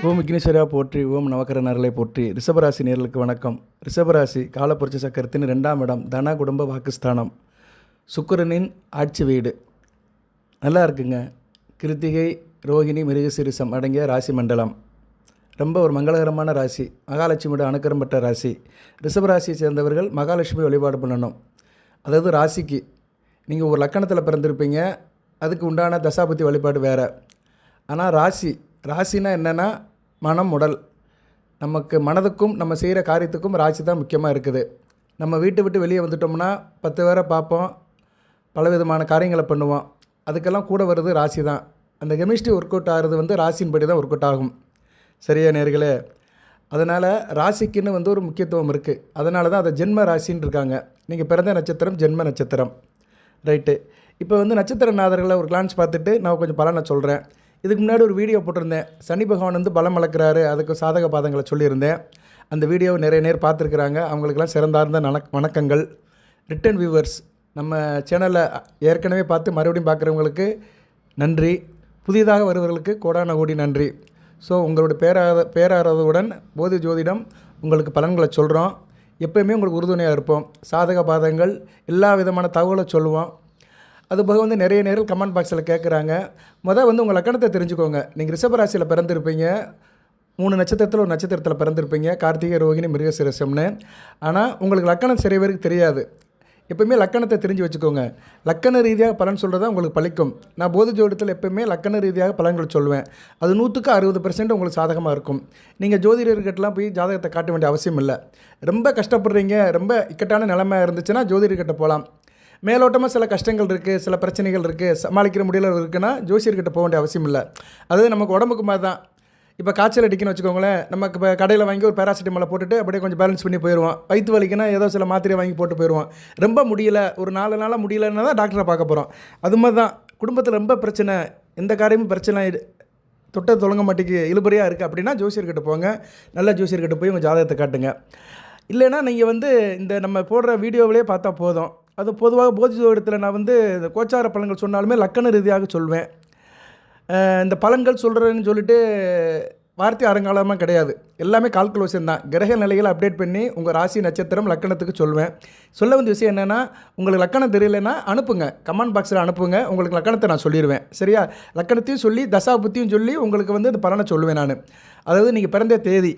ஓம் விக்னேஸ்வரா போற்றி, ஓம் நவக்கரனர்களை போற்றி. ரிஷபராசி நேர்களுக்கு வணக்கம். ரிஷபராசி காலப்புரட்சி சக்கரத்தின் 2ஆம் இடம், தன குடும்ப வாக்குஸ்தானம், சுக்கிரனின் ஆட்சி வீடு. நல்லா இருக்குங்க. கிருத்திகை, ரோகிணி, மிருகசீரிஷம் அடங்கிய ராசி மண்டலம். ரொம்ப ஒரு மங்களகரமான ராசி. மகாலட்சுமியோட அனுக்கிரம் பெற்ற ராசி. ரிஷபராசியை சேர்ந்தவர்கள் மகாலட்சுமி வழிபாடு பண்ணணும். அதாவது ராசிக்கு நீங்கள் ஒரு லக்கணத்தில் பிறந்திருப்பீங்க, அதுக்கு உண்டான தசாபுத்தி வழிபாடு வேறு. ஆனால் ராசினா என்னென்னா மனம், உடல். நமக்கு மனதுக்கும் நம்ம செய்கிற காரியத்துக்கும் ராசி தான் முக்கியமாக இருக்குது. நம்ம வீட்டை விட்டு வெளியே வந்துட்டோம்னா 10 பேரை பார்ப்போம், பலவிதமான காரியங்களை பண்ணுவோம். அதுக்கெல்லாம் கூட வருது ராசி தான். அந்த கெமிஸ்ட்ரி ஒர்க் அவுட் ஆகிறது ராசின்படி தான் ஒர்க் அவுட் ஆகும். சரியா நேர்களே? அதனால் ராசிக்குன்னு ஒரு முக்கியத்துவம் இருக்குது. அதனால தான் அதை ஜென்ம ராசின்னு இருக்காங்க. நீங்கள் பிறந்த நட்சத்திரம் ஜென்ம நட்சத்திரம். ரைட்டு. இப்போ நட்சத்திர நாதர்களை ஒரு கிளான்ஸ் பார்த்துட்டு நான் கொஞ்சம் பலனை சொல்கிறேன். இதுக்கு முன்னாடி ஒரு வீடியோ போட்டிருந்தேன். சனி பகவான் பலம் வளர்க்குறாரு, அதுக்கு சாதக பாதங்களை சொல்லியிருந்தேன். அந்த வீடியோவை நிறைய நேர் பார்த்துருக்குறாங்க. அவங்களுக்கெல்லாம் சிறந்தார்ந்த வணக்கங்கள். ரிட்டன் வியூவர்ஸ், நம்ம சேனலில் ஏற்கனவே பார்த்து மறுபடியும் பார்க்குறவங்களுக்கு நன்றி. புதிதாக வருவர்களுக்கு கோடான கோடி நன்றி. ஸோ உங்களோட பேராதவுடன் போதி ஜோதிடம் உங்களுக்கு பலன்களை சொல்கிறோம். எப்போயுமே உங்களுக்கு உறுதுணையாக இருப்போம். சாதக பாதங்கள் எல்லா விதமான தகவலை சொல்லுவோம். அதுபோக நிறைய நேரம் கமெண்ட் பாக்ஸில் கேட்குறாங்க. உங்கள் லக்கணத்தை தெரிஞ்சுக்கோங்க. நீங்கள் ரிஷபராசியில் பிறந்திருப்பீங்க, 3 நட்சத்திரத்தில் ஒரு நட்சத்திரத்தில் பிறந்திருப்பீங்க, கார்த்திகை, ரோகிணி, மிருகசீரிஷம்னு. ஆனால் உங்களுக்கு லக்கணம் நிறைய பேருக்கு தெரியாது. எப்போயுமே லக்கணத்தை தெரிஞ்சு வச்சுக்கோங்க. லக்கண ரீதியாக பலன் சொல்கிறது தான் உங்களுக்கு பலிக்கும். நான் போதி ஜோதிடத்தில் எப்போயுமே லக்கண ரீதியாக பலன்கள் சொல்லுவேன். அது 100க்கு 60% உங்களுக்கு சாதகமாக இருக்கும். நீங்கள் ஜோதிடர்கிட்டலாம் போய் ஜாதகத்தை காட்ட வேண்டிய அவசியம் இல்லை. ரொம்ப கஷ்டப்படுறீங்க, ரொம்ப இக்கட்டான நிலைமை இருந்துச்சுன்னா ஜோதிடர்கிட்ட போகலாம். மேலோட்டமாக சில கஷ்டங்கள் இருக்குது, சில பிரச்சனைகள் இருக்குது, சமாளிக்கிற முடியல இருக்குன்னா ஜோசியர்கிட்ட போக வேண்டிய அவசியம் இல்லை. அது நமக்கு உடம்புக்கு மாதிரி தான். இப்போ காய்ச்சல் அடிக்கணும்னு வச்சுக்கோங்களேன், நமக்கு இப்போ கடையில் வாங்கி ஒரு பேராசிட்டமாலை போட்டுட்டு அப்படியே கொஞ்சம் பேலன்ஸ் பண்ணி போயிடுவோம். வயிற்று வலிக்குன்னா ஏதோ சில மாத்திரையை வாங்கி போட்டு போயிடுவோம். ரொம்ப முடியல, ஒரு 4 நாளாக முடியலன்னா தான் டாக்டரை பார்க்க போகிறோம். அது மாதிரி தான் குடும்பத்தில் ரொம்ப பிரச்சனை, எந்த காரியமும் பிரச்சனை தொட்ட தொடங்க மாட்டேங்கு இழுபறியாக இருக்குது அப்படின்னா ஜோசியர்கிட்ட போங்க. நல்ல ஜோசியர்கிட்ட போய் உங்கள் ஜாதகத்தை காட்டுங்க. இல்லைன்னா நீங்கள் இந்த நம்ம போடுற வீடியோவிலே பார்த்தா போதும். அது பொதுவாக போதி ஜோதிடத்தில் நான் இந்த கோச்சார பலன்கள் சொன்னாலுமே லக்கண ரீதியாக சொல்வேன். இந்த பலன்கள் சொல்கிறேன்னு சொல்லிட்டு வார்த்தை அறங்காலமாக கிடையாது. எல்லாமே கால்குலேஷன் தான். கிரக நிலைகளை அப்டேட் பண்ணி உங்கள் ராசி, நட்சத்திரம், லக்கணத்துக்கு சொல்வேன். சொல்ல வேண்டிய விஷயம் என்னென்னா, உங்களுக்கு லக்கணம் தெரியலைன்னா அனுப்புங்க, கமெண்ட் பாக்ஸில் அனுப்புங்க. உங்களுக்கு லக்கணத்தை நான் சொல்லிடுவேன். சரியா? லக்கணத்தையும் சொல்லி தசாபுத்தியும் சொல்லி உங்களுக்கு இந்த பலனை சொல்லுவேன் நான். அதாவது நீங்கள் பிறந்த தேதி,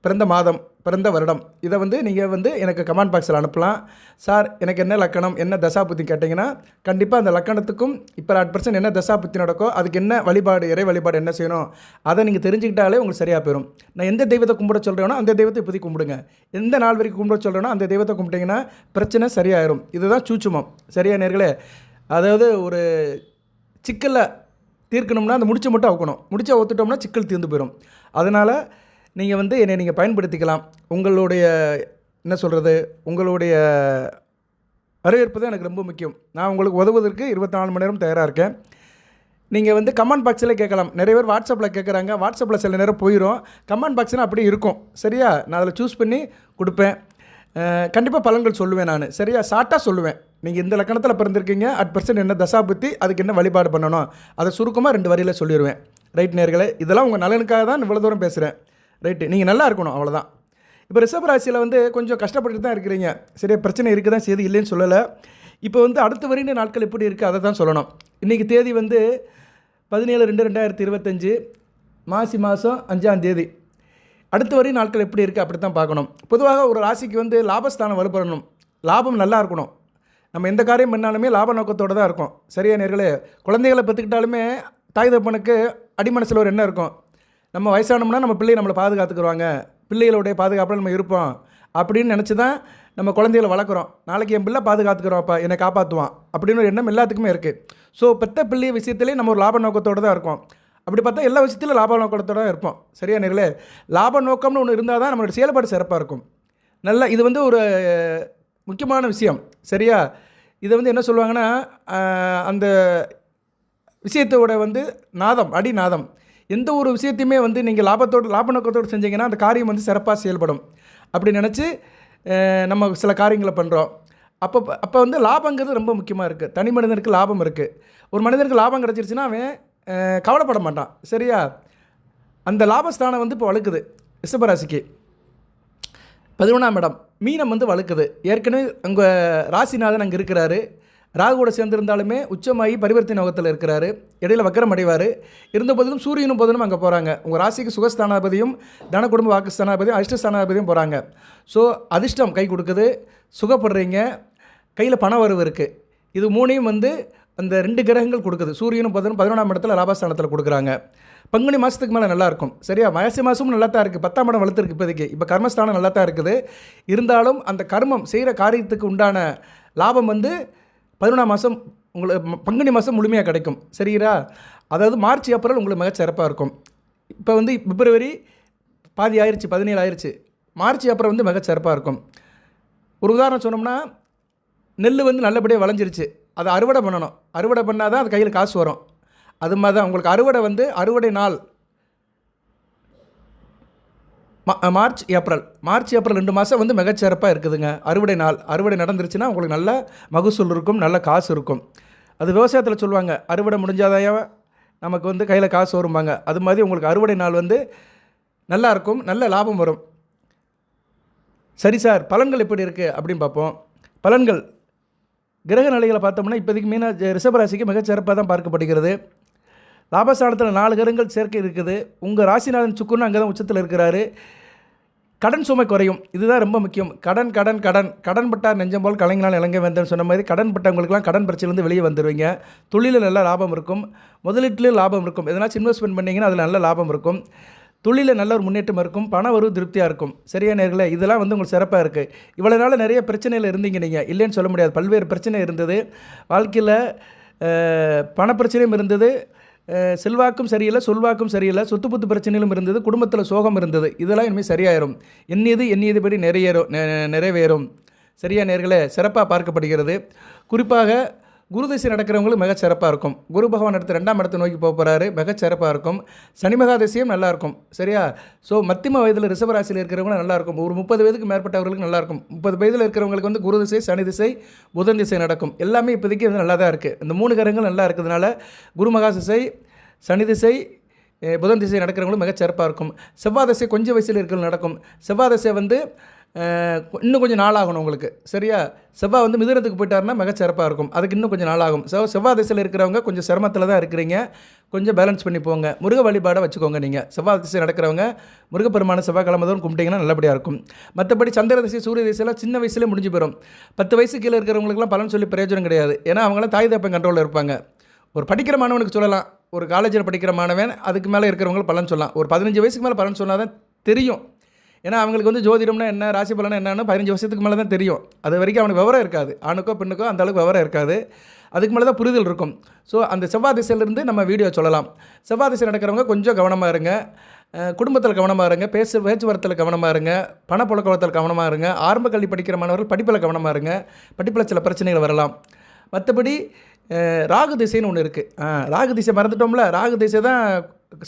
பிறந்த மாதம், பிறந்த வருடம், இதை நீங்கள் எனக்கு கமெண்ட் பாக்ஸில் அனுப்பலாம். சார், எனக்கு என்ன லக்கணம், என்ன தசாபுத்தி கேட்டிங்கன்னா கண்டிப்பாக அந்த லக்கணத்துக்கும் இப்போ 100% என்ன தசாபுத்தி நடக்கோ அதுக்கு என்ன வழிபாடு, இறை வழிபாடு என்ன செய்யணும், அதை நீங்கள் தெரிஞ்சுக்கிட்டாலே உங்களுக்கு சரியாக போயிடும். நான் எந்த தெய்வத்தை கும்பிட சொல்கிறேனோ அந்த தெய்வத்தை இப்போதைக்கு கும்பிடுங்க. எந்த நாள் வரைக்கும் கும்பிட சொல்கிறேனோ அந்த தெய்வத்தை கும்பிட்டிங்கன்னா பிரச்சனை சரியாயிரும். இதுதான் சூட்சுமம். சரியா நேர்களே? அதாவது ஒரு சிக்கலை தீர்க்கணும்னா அந்த முடிச்சை மட்டும் அவுக்கணும். முடிச்சை ஒத்துட்டோம்னா சிக்கல் தீர்ந்து போயிடும். அதனால் நீங்கள் என்னை நீங்கள் பயன்படுத்திக்கலாம். உங்களுடைய என்ன சொல்கிறது, உங்களுடைய வரவேற்பு தான் எனக்கு ரொம்ப முக்கியம். நான் உங்களுக்கு உதவுவதற்கு 24 மணி நேரம் தயாராக இருக்கேன். நீங்கள் கமெண்ட் பாக்ஸில் கேட்கலாம். நிறைய பேர் வாட்ஸ்அப்பில் கேட்குறாங்க. வாட்ஸ்அப்பில் சில நேரம் போயிடும். கமெண்ட் பாக்ஸ்னால் அப்படியே இருக்கும். சரியா? நான் அதில் சூஸ் பண்ணி கொடுப்பேன். கண்டிப்பாக பலன்கள் சொல்லுவேன் நான். சரியா? ஷார்ட்டாக சொல்லுவேன். நீங்கள் இந்த லக்கணத்தில் பிறந்திருக்கீங்க, 100% என்ன தசாபுத்தி, அதுக்கு என்ன வழிபாடு பண்ணணும், அதை சுருக்கமாக 2 வரியில் சொல்லிடுவேன். ரைட் நேர்களே? இதெல்லாம் உங்கள் நலனுக்காக தான் இவ்வளோ தூரம் பேசுகிறேன். ரைட்டு. நீங்கள் நல்லா இருக்கணும், அவ்வளோதான். இப்போ ரிஷபராசியில் கொஞ்சம் கஷ்டப்பட்டு தான் இருக்கிறீங்க. சரியா? பிரச்சனை இருக்க தான் செய்து, இல்லைன்னு சொல்லலை. இப்போ அடுத்த வரையும் நாட்கள் எப்படி இருக்குது அதை தான் சொல்லணும். இன்றைக்கி தேதி 17/2/2025 மாசி மாதம் 5ஆம் தேதி. அடுத்த வரையும் நாட்கள் எப்படி இருக்குது அப்படி தான் பார்க்கணும். பொதுவாக ஒரு ராசிக்கு லாபஸ்தானம் வலுப்படணும், லாபம் நல்லா இருக்கணும். நம்ம எந்த காரியம் பண்ணாலுமே லாப நோக்கத்தோடு தான் இருக்கும். சரியா நேர்களே? குழந்தைகளை பெற்றுக்கிட்டாலுமே தாய் தகப்பனுக்கு அடிமனசில் ஒரு எண்ணம் இருக்கும். நம்ம வயசானோம்னா நம்ம பிள்ளை நம்மளை பாதுகாத்துக்குருவாங்க, பிள்ளைகளுடைய பாதுகாப்பில் நம்ம இருப்போம் அப்படின்னு நினச்சி தான் நம்ம குழந்தைகளை வளர்க்குறோம். நாளைக்கு என் பிள்ளை பாதுகாத்துக்கிறோம்ப்பா, என்னை காப்பாற்றுவான் அப்படின்னு ஒரு எண்ணம் எல்லாத்துக்குமே இருக்குது. ஸோ பெத்த பிள்ளை விஷயத்துலேயே நம்ம ஒரு லாப நோக்கத்தோடு தான் இருக்கோம். அப்படி பார்த்தா எல்லா விஷயத்திலும் லாப நோக்கத்தோடு தான் இருப்போம். சரியா நேர்களே? லாப நோக்கம்னு ஒன்று இருந்தால் தான் நம்மளோட செயல்பாடு சிறப்பாக இருக்கும். நல்லா இது ஒரு முக்கியமான விஷயம். சரியா? இதை என்ன சொல்லுவாங்கன்னா, அந்த விஷயத்தோட நாதம், அடிநாதம். எந்த ஒரு விஷயத்தையுமே நீங்கள் லாப நோக்கத்தோடு செஞ்சீங்கன்னா அந்த காரியம் சிறப்பாக செயல்படும். அப்படி நினச்சி நம்ம சில காரியங்களை பண்ணுறோம். அப்போ லாபங்கிறது ரொம்ப முக்கியமாக இருக்குது. தனி மனிதனுக்கு லாபம் இருக்குது. ஒரு மனிதனுக்கு லாபம் கிடச்சிருச்சுன்னா அவன் கவலைப்பட மாட்டான். சரியா? அந்த லாபஸ்தானம் வந்து இப்போ வழுக்குது ரிஷபராசிக்கு. 11ஆம் இடம் மீனம் வந்து வழுக்குது. ஏற்கனவே உங்கள் ராசிநாதன் அங்கே இருக்கிறாரு. ராகுவோட சேர்ந்திருந்தாலுமே உச்சமாகி பரிவர்த்தனை யோகத்தில் இருக்கிறாரு. இடையில வக்கரம் அடைவார். இருந்த போதிலும் சூரியனும் புதனும் அங்கே போகிறாங்க. உங்கள் ராசிக்கு சுகஸ்தானாபதியும் தன குடும்ப வாக்குஸ்தானாபதியும் அதிர்ஷ்டஸ்தானாபதியும் போகிறாங்க. ஸோ அதிர்ஷ்டம் கை கொடுக்குது, சுகப்படுறீங்க, கையில் பண வரவு இருக்குது. இது மூணையும் வந்து அந்த 2 கிரகங்கள் கொடுக்குது. சூரியனும் புதனும் 11ஆம் இடத்துல லாபஸ்தானத்தில் கொடுக்குறாங்க. பங்குனி மாதத்துக்கு மேலே நல்லாயிருக்கும். சரியா, மாசி மாதமும் நல்லா தான் இருக்குது. 10ஆம் இடம் வளர்த்துருக்கு இப்போதைக்கு. இப்போ கர்மஸ்தானம் நல்லா தான் இருக்குது. இருந்தாலும் அந்த கர்மம் செய்கிற காரியத்துக்கு உண்டான லாபம் வந்து 11ஆம் மாதம் உங்களுக்கு பங்குனி மாதம் முழுமையாக கிடைக்கும். சரிங்களா, அதாவது மார்ச் ஏப்ரல் உங்களுக்கு மிகச் சிறப்பாக இருக்கும். இப்போ வந்து பிப்ரவரி பாதி ஆயிடுச்சு, 17 ஆயிடுச்சு. மார்ச் ஏப்ரல் வந்து மிகச் சிறப்பாக இருக்கும். ஒரு உதாரணம் சொன்னோம்னா, நெல் வந்து நல்லபடியாக விளைஞ்சிருச்சு, அதை அறுவடை பண்ணணும். அறுவடை பண்ணால் தான் அது கையில் காசு வரும். அது மாதிரி தான் உங்களுக்கு அறுவடை வந்து அறுவடை நாள் மார்ச் ஏப்ரல் 2 மாதம் வந்து மிகச்சிறப்பாக இருக்குதுங்க. அறுவடை நாள் அறுவடை நடந்துருச்சுன்னா உங்களுக்கு நல்ல மகசூல் இருக்கும், நல்ல காசு இருக்கும். அது விவசாயத்தில் சொல்லுவாங்க, அறுவடை முடிஞ்சாதான் நமக்கு வந்து கையில் காசு வரும்பாங்க. அது மாதிரி உங்களுக்கு அறுவடை நாள் வந்து நல்லா இருக்கும், நல்ல லாபம் வரும். சரி சார், பலன்கள் எப்படி இருக்குது அப்படின்னு பார்ப்போம். பலன்கள் கிரக நிலைகளை பார்த்தோம்னா இப்போதைக்கு ரிஷபராசிக்கு மிகச்சிறப்பாக தான் பார்க்கப்படுகிறது. லாபஸ்தானத்தில் 4 கிரகங்கள் சேர்க்கை இருக்குது. உங்கள் ராசிநாதன் சுக்குன்னு அங்கே தான் உச்சத்தில் இருக்கிறாரு. கடன் சுமை குறையும், இதுதான் ரொம்ப முக்கியம். கடன் கடன் கடன் கடன் பட்டார் நெஞ்சம் போல் கலைஞனால் இலங்கை வந்தேன்னு சொன்ன மாதிரி கடன் பட்டவங்களுக்குலாம் கடன் பிரச்சனைலேருந்து வெளியே வந்துடுவீங்க. தொழிலில் நல்ல லாபம் இருக்கும், முதலீட்டில் லாபம் இருக்கும். எதனாச்சும் இன்வெஸ்ட்மெண்ட் பண்ணிங்கன்னா அதில் நல்ல லாபம் இருக்கும். தொழிலில் நல்ல ஒரு முன்னேற்றம் இருக்கும், பண வரவு திருப்தியாக இருக்கும். சரியா நேர்களே, இதெல்லாம் வந்து உங்களுக்கு சிறப்பாக இருக்குது. இவ்வளோ நாள் நிறைய பிரச்சனையில் இருந்தீங்க நீங்கள், இல்லைன்னு சொல்ல முடியாது. பல்வேறு பிரச்சனை இருந்தது வாழ்க்கையில். பணப்பிரச்சனையும் இருந்தது, செல்வாக்கும் சரியில்லை, சொல்வாக்கும் சரியில்லை, சொத்து புத்து பிரச்சனைகளும் இருந்தது, குடும்பத்தில் சோகம் இருந்தது. இதெல்லாம் இனிமேல் சரியாயிரும். எண்ணியதுபடி நிறைவேறும். சரியா நேர்களே, சிறப்பாக பார்க்கப்படுகிறது. குறிப்பாக குருதிசை நடக்கிறவங்களுக்கு மிகச் சிறப்பாக இருக்கும். குரு பகவான் அடுத்து 2ஆம் இடத்தை நோக்கி போகிறாரு, மிகச் சிறப்பாக இருக்கும். சனி மகாதசையும் நல்லாயிருக்கும். சரியா, ஸோ மத்தியம வயதில் ரிஷபராசியில் இருக்கிறவங்களும் நல்லாயிருக்கும். ஒரு 30 வயதுக்கு மேற்பட்டவர்களுக்கு நல்லாயிருக்கும். 30 வயதில் இருக்கிறவங்களுக்கு வந்து குரு திசை, சனி திசை, புதன் திசை நடக்கும். எல்லாமே இப்போதைக்கு வந்து நல்லா தான் இருக்குது. இந்த 3 கிரகங்கள் நல்லா இருக்கிறதுனால குரு மகாதிசை, சனி திசை, புதன் திசை நடக்கிறவங்களும் மிகச் சிறப்பாக இருக்கும். செவ்வாய் திசை கொஞ்சம் வயசில் இருக்கிறவங்க நடக்கும். செவ்வாய் திசை வந்து இன்னும் கொஞ்சம் நாளாகணும் உங்களுக்கு. சரியா, செவ்வாய் வந்து மிதுனத்துக்கு போயிட்டாருன்னா மிகச் சிறப்பாக இருக்கும். அதுக்கு இன்னும் கொஞ்சம் நாளாகும். செவ்வாய் திசையில் இருக்கிறவங்க கொஞ்சம் சிரமத்தில் தான் இருக்கிறீங்க, கொஞ்சம் பேலன்ஸ் பண்ணி போங்க. முருக வழிபாடை வச்சுக்கோங்க. நீங்கள் செவ்வாய் திசை நடக்கிறவங்க முருகப்பெருமான செவ்வாய்க்கிழமை தான் கும்பிட்டிங்கன்னா நல்லபடியாக இருக்கும். மற்றபடி சந்திர திசை, சூரிய திசையெல்லாம் சின்ன வயசுலேயே முடிஞ்சு போயிடும். 10 வயசு கீழே இருக்கிறவங்களுக்குலாம் பலன் சொல்லி பிரயோஜனம் கிடையாது. ஏன்னா அவங்களாம் தாய் தப்பன் கண்ட்ரோலில் இருப்பாங்க. ஒரு படிக்கிற மாணவனுக்கு சொல்லலாம், ஒரு காலேஜில் படிக்கிற மாணவன், அதுக்கு மேலே இருக்கிறவங்களுக்கு பலன் சொல்லலாம். ஒரு 15 வயசுக்கு மேலே பலன் சொன்னால் தான் தெரியும். ஏன்னா அவங்களுக்கு வந்து ஜோதிடம்னா என்ன, ராசி பலனா என்னன்னு 15 வருஷத்துக்கு மேலே தான் தெரியும். அது வரைக்கும் அவனுக்கு விவரம் இருக்காது. ஆணுக்கோ பெண்ணுக்கோ அந்த அளவுக்கு விவரம் இருக்காது. அதுக்கு மேலே தான் புரிதல் இருக்கும். ஸோ அந்த செவ்வாய் திசையிலிருந்து நம்ம வீடியோ சொல்லலாம். செவ்வாய் திசை நடக்கிறவங்க கொஞ்சம் கவனமாக இருங்க. குடும்பத்தில் கவனமாக இருங்க, பேச்சுவார்த்தையில் கவனமாக இருங்க, பணப்புழக்கத்தில் கவனமாக இருங்க. ஆரம்ப கல்வி படிக்கிற மாணவர்கள் படிப்பில் கவனமாக இருங்க. படிப்பில் சில பிரச்சனைகள் வரலாம். மற்றபடி ராகு திசைன்னு ஒன்று இருக்குது. ராகு திசை மறந்துட்டோம்ல. ராகு திசை தான்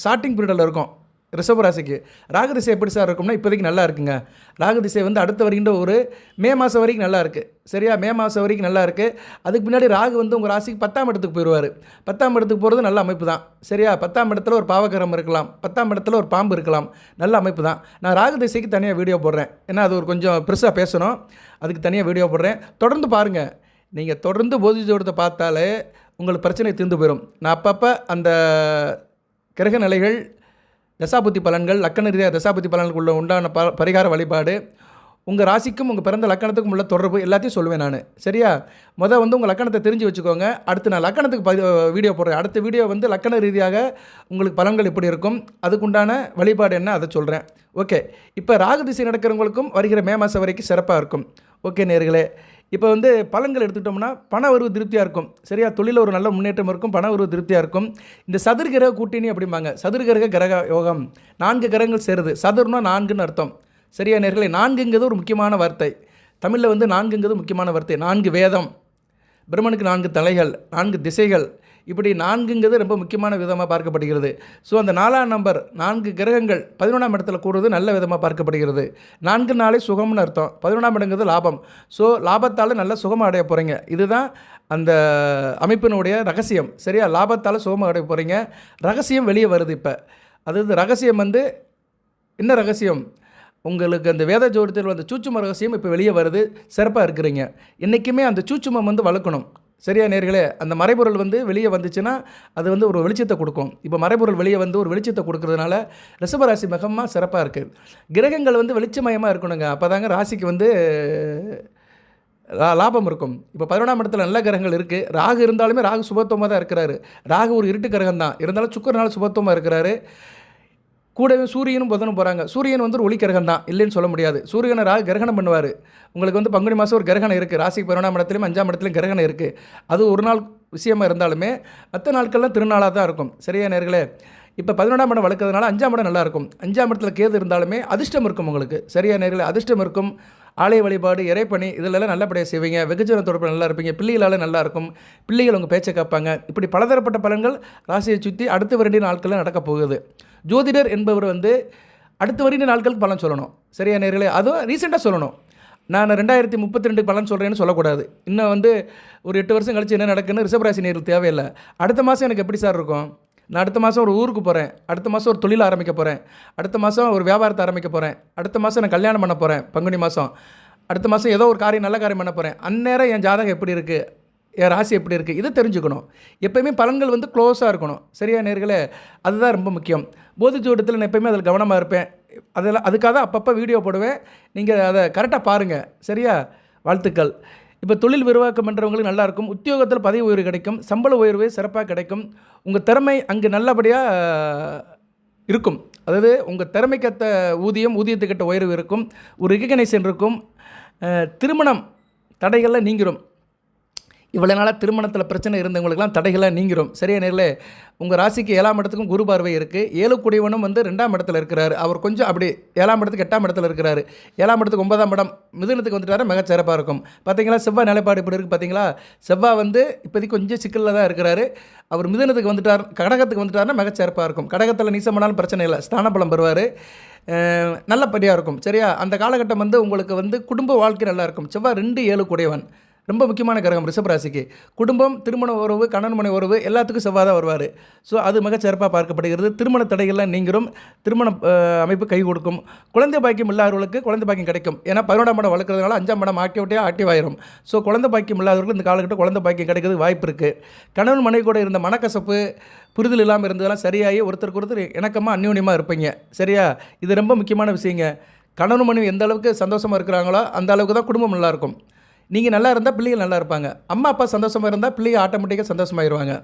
ஸ்டார்டிங் பீரியடில் இருக்கும் ரிஷபராசிக்கு. ராகு திசை எப்படி சார் இருக்கும்னா இப்போதைக்கு நல்லா இருக்குங்க. ராகு திசை வந்து அடுத்த வருகின்ற ஒரு மே மாதம் வரைக்கும் நல்லா இருக்குது. சரியா, மே மாதம் வரைக்கும் நல்லா இருக்குது. அதுக்கு முன்னாடி ராகு வந்து உங்கள் ராசிக்கு 10ஆம் இடத்துக்கு போயிடுவார். 10ஆம் இடத்துக்கு போகிறது நல்ல அமைப்பு தான். சரியா, 10ஆம் இடத்துல ஒரு பாவகரம் இருக்கலாம், 10ஆம் இடத்துல ஒரு பாம்பு இருக்கலாம். நல்ல அமைப்பு தான். நான் ராகு திசைக்கு தனியாக வீடியோ போடுறேன். ஏன்னா அது ஒரு கொஞ்சம் பெருசாக பேசணும், அதுக்கு தனியாக வீடியோ போடுறேன். தொடர்ந்து பாருங்கள். நீங்கள் தொடர்ந்து போதி ஜோடத்தை பார்த்தாலே உங்களுக்கு பிரச்சனை தீர்ந்து போயிடும். நான் அப்பப்போ அந்த கிரக நிலைகள், தசாபுத்தி பலன்கள், லக்கண ரீதியாக தசாபுத்தி பலன்களுக்குள்ள உண்டான பரிகார வழிபாடு, உங்கள் ராசிக்கும் உங்கள் பிறந்த லக்கணத்துக்கும் உள்ள தொடர்பு எல்லாத்தையும் சொல்லுவேன் நான். சரியா, வந்து உங்கள் லக்கணத்தை தெரிஞ்சு வச்சுக்கோங்க. அடுத்து நான் லக்கணத்துக்கு வீடியோ போடுறேன். அடுத்த வீடியோ வந்து லக்கண ரீதியாக உங்களுக்கு பலன்கள் எப்படி இருக்கும், அதுக்குண்டான வழிபாடு என்ன, அதை சொல்கிறேன். ஓகே, இப்போ ராகு திசை நடக்கிறவங்களுக்கும் வருகிற மே மாதம் வரைக்கும் சிறப்பாக இருக்கும். ஓகே நேர்களே, இப்போ வந்து பலன்கள் எடுத்துக்கிட்டோம்னா பண வரவு திருப்தியாக இருக்கும். சரியா, தொழிலில் ஒரு நல்ல முன்னேற்றம் இருக்கும், பண வரவு திருப்தியாக இருக்கும். இந்த சதுர்கிரக கூட்டணி அப்படிம்பாங்க. சதுர்கிரக கிரக யோகம், 4 கிரகங்கள் சேருது. சதுர்னா 4ன்னு அர்த்தம். சரியா நேர்களே, 4ங்கிறது ஒரு முக்கியமான வார்த்தை. தமிழில் வந்து 4ங்கிறது முக்கியமான வார்த்தை. 4 வேதம், பிரம்மனுக்கு 4 தலைகள், 4 திசைகள், இப்படி 4ங்கிறது ரொம்ப முக்கியமான விதமாக பார்க்கப்படுகிறது. ஸோ அந்த 4ஆம் நம்பர், 4 கிரகங்கள் 11ஆம் இடத்துல கூடுறது நல்ல விதமாக பார்க்கப்படுகிறது. 4 நாளே சுகம்னு அர்த்தம். 11ஆம் இடங்கிறது லாபம். ஸோ லாபத்தால் நல்ல சுகமாக அடைய போகிறீங்க. இதுதான் அந்த அமைப்பினுடைய ரகசியம். சரியா, லாபத்தால் சுகமாக அடைய போகிறீங்க. ரகசியம் வெளியே வருது. இப்போ அதாவது ரகசியம் வந்து என்ன ரகசியம், உங்களுக்கு அந்த வேத ஜோதிடத்தில் வந்த சூட்சும ரகசியம் இப்போ வெளியே வருது, சிறப்பாக இருக்கிறீங்க. என்றைக்குமே அந்த சூட்சுமம் வந்து வளர்க்கணும். சரியா நேர்களே, அந்த மறைபொருள் வந்து வெளியே வந்துச்சுன்னா அது வந்து ஒரு வெளிச்சத்தை கொடுக்கும். இப்போ மறைபொருள் வெளியே வந்து ஒரு வெளிச்சத்தை கொடுக்கறதுனால ரிஷபராசி மிகமாக சிறப்பாக இருக்குது. கிரகங்கள் வந்து வெளிச்சமயமாக இருக்கணுங்க, அப்போ தாங்க ராசிக்கு வந்து லாபம் இருக்கும். இப்போ 11ஆம் இடத்துல நல்ல கிரகங்கள் இருக்குது. ராகு இருந்தாலுமே ராகு சுபத்துவமாக தான் இருக்கிறாரு. ராகு ஒரு இருட்டு கிரகம் தான், இருந்தாலும் சுக்கிரனால சுபத்துவமாக இருக்கிறாரு. கூடவே சூரியனும் புதனும் போகிறாங்க. சூரியன் வந்து ஒரு ஒளி கிரகம் தான், இல்லைன்னு சொல்ல முடியாது. சூரியனை ராகு கிரகணம் பண்ணுவார். உங்களுக்கு வந்து பங்குனி மாதம் ஒரு கிரகணம் இருக்குது, ராசிக்கு 11ஆம் இடத்துலையும் 5ஆம் இடத்துலையும் கிரகணம் இருக்குது. அது ஒரு நாள் விஷயமா இருந்தாலுமே மற்ற நாட்கள்லாம் திருநாளாக தான் இருக்கும். சரியா நேர்களே, இப்போ 11ஆம் இடம் வளர்க்கறதுனால 5ஆம் இடம் நல்லாயிருக்கும். 5ஆம் இடத்துல கேது இருந்தாலுமே அதிர்ஷ்டம் இருக்கும் உங்களுக்கு. சரியா நேர்களே, அதிர்ஷ்டம் இருக்கும். ஆலய வழிபாடு, இறைப்பணி இதிலெல்லாம் நல்லபடியாக செய்வீங்க. வெகுஜன தொடர்பு நல்லா இருப்பீங்க. பிள்ளைகளால் நல்லா இருக்கும். பிள்ளைகள் உங்கள் பேச்சை கேட்பாங்க. இப்படி பலதரப்பட்ட பலன்கள் ராசியை சுற்றி அடுத்த வருட நாட்களில் நடக்கப் போகுது. ஜோதிடர் என்பவர் வந்து அடுத்த வருட நாட்களுக்கு பலன் சொல்லணும். சரியா நேர்களே, அதுவும் ரீசெண்டாக சொல்லணும். நான் 2032 பலன் சொல்கிறேன்னு சொல்லக்கூடாது. இன்னும் வந்து ஒரு 8 வருஷம் கழிச்சு என்ன நடக்குன்னு ரிஷபராசி நேர்களுக்கு தேவையில்லை. அடுத்த மாதம் எனக்கு எப்படி சார் இருக்கும், நான் அடுத்த மாதம் ஒரு ஊருக்கு போகிறேன், அடுத்த மாதம் ஒரு தொழில் ஆரம்பிக்க போகிறேன், அடுத்த மாதம் ஒரு வியாபாரத்தை ஆரம்பிக்க போகிறேன், அடுத்த மாதம் நான் கல்யாணம் பண்ண போகிறேன், பங்குனி மாதம் அடுத்த மாதம் ஏதோ ஒரு காரியம் நல்ல காரியம் பண்ண போகிறேன், அந்நேரம் என் ஜாதகம் எப்படி இருக்குது, என் ராசி எப்படி இருக்குது, இதை தெரிஞ்சுக்கணும். எப்போயுமே பலன்கள் வந்து க்ளோஸாக இருக்கணும். சரியா நேர்களே, அதுதான் ரொம்ப முக்கியம். போதி ஜோதிடத்தில் நான் எப்போயுமே அதில் கவனமாக இருப்பேன். அதுக்காக தான் அப்பப்போ வீடியோ போடுவேன். நீங்கள் அதை கரெக்டாக பாருங்கள். சரியா, வாழ்த்துக்கள். இப்போ தொழில் விரிவாக்கம் பண்ணுறவங்களுக்கு நல்லாயிருக்கும். உத்தியோகத்தில் பதவி உயர்வு கிடைக்கும். சம்பள உயர்வு சிறப்பாக கிடைக்கும். உங்கள் திறமை அங்கே நல்லபடியாக இருக்கும். அதாவது உங்கள் திறமைக்கேற்ற ஊதியத்துக்கிட்ட உயர்வு இருக்கும். ஒரு ரெகக்னைசேஷன் இருக்கும். திருமணம் தடைகள்லாம் நீங்கிரும். இவ்வளோ நாளாக திருமணத்தில் பிரச்சனை இருந்தவங்களுக்குலாம் தடைகளாக நீங்கிரும். சரியா நேர்களே, உங்கள் ராசிக்கு 7ஆம் இடத்துக்கும் குரு பார்வை இருக்குது. 7 கூடியவனும் வந்து 2ஆம் இடத்துல இருக்கிறாரு. அவர் கொஞ்சம் அப்படி 7ஆம் இடத்துக்கு 8ஆம் இடத்துல இருக்கிறாரு. 7ஆம் இடத்துக்கு 9ஆம் இடம் மிதுனத்துக்கு வந்துட்டாரு, மிகச்சிறப்பாக இருக்கும். பார்த்தீங்களா செவ்வாய் நிலைப்பாடு இப்படி இருக்குது. பார்த்தீங்களா, செவ்வாய் வந்து இப்போதைக்கு கொஞ்சம் சிக்கலில் தான் இருக்கிறாரு. அவர் மிதுனத்துக்கு வந்துட்டார், கடகத்துக்கு வந்துட்டாருன்னா மிகச்சிறப்பாக இருக்கும். கடகத்தில் நீசமானாலும் பிரச்சனை இல்லை, ஸ்தானபலம் பெறுவார், நல்லபடியாக இருக்கும். சரியா, அந்த காலகட்டம் வந்து உங்களுக்கு வந்து குடும்ப வாழ்க்கை நல்லாயிருக்கும். செவ்வாய் 2 7 கூடியவன், ரொம்ப முக்கியமான கிரகம் ரிஷபராசிக்கு. குடும்பம், திருமண உறவு, கணவன் மனை உறவு எல்லாத்துக்கும் செவ்வாய் தான் வருவார். ஸோ அது மிகச்சிறப்பாக பார்க்கப்படுகிறது. திருமண தடைகள்லாம் நீங்கிரும். திருமண அமைப்பு கை கொடுக்கும். குழந்தை பாக்கியம் இல்லாதவர்களுக்கு குழந்தை பாக்கியம் கிடைக்கும். ஏன்னா 11ஆம் இடம் வளர்க்குறதுனால 5ஆம் இடம் ஆக்டிவ் ஆயிரும். ஸோ குழந்தை பாக்கியம் இல்லாதவர்களுக்கு இந்த காலகட்டம் குழந்தை பாக்கியம் கிடைக்கிறது வாய்ப்பு இருக்குது. கணவன் மனைவி கூட இருந்த மனக்கசப்பு, புரிதல் இல்லாமல் இருந்ததெல்லாம் சரியாகி ஒருத்தருக்கு ஒருத்தர் இணக்கமாக அந்யோன்யமாக இருப்பீங்க. சரியா, இது ரொம்ப முக்கியமான விஷயங்க. கணவன் மனைவி எந்த அளவுக்கு சந்தோஷமாக இருக்கிறாங்களோ அந்த அளவுக்கு தான் குடும்பம் நல்லாயிருக்கும். நீங்கள் நல்லா இருந்தால் பிள்ளைகள் நல்லா இருப்பாங்க. அம்மா அப்பா சந்தோஷமாக இருந்தால் பிள்ளைங்க ஆட்டோமேட்டிக்காக சந்தோஷமாகிடுவாங்க.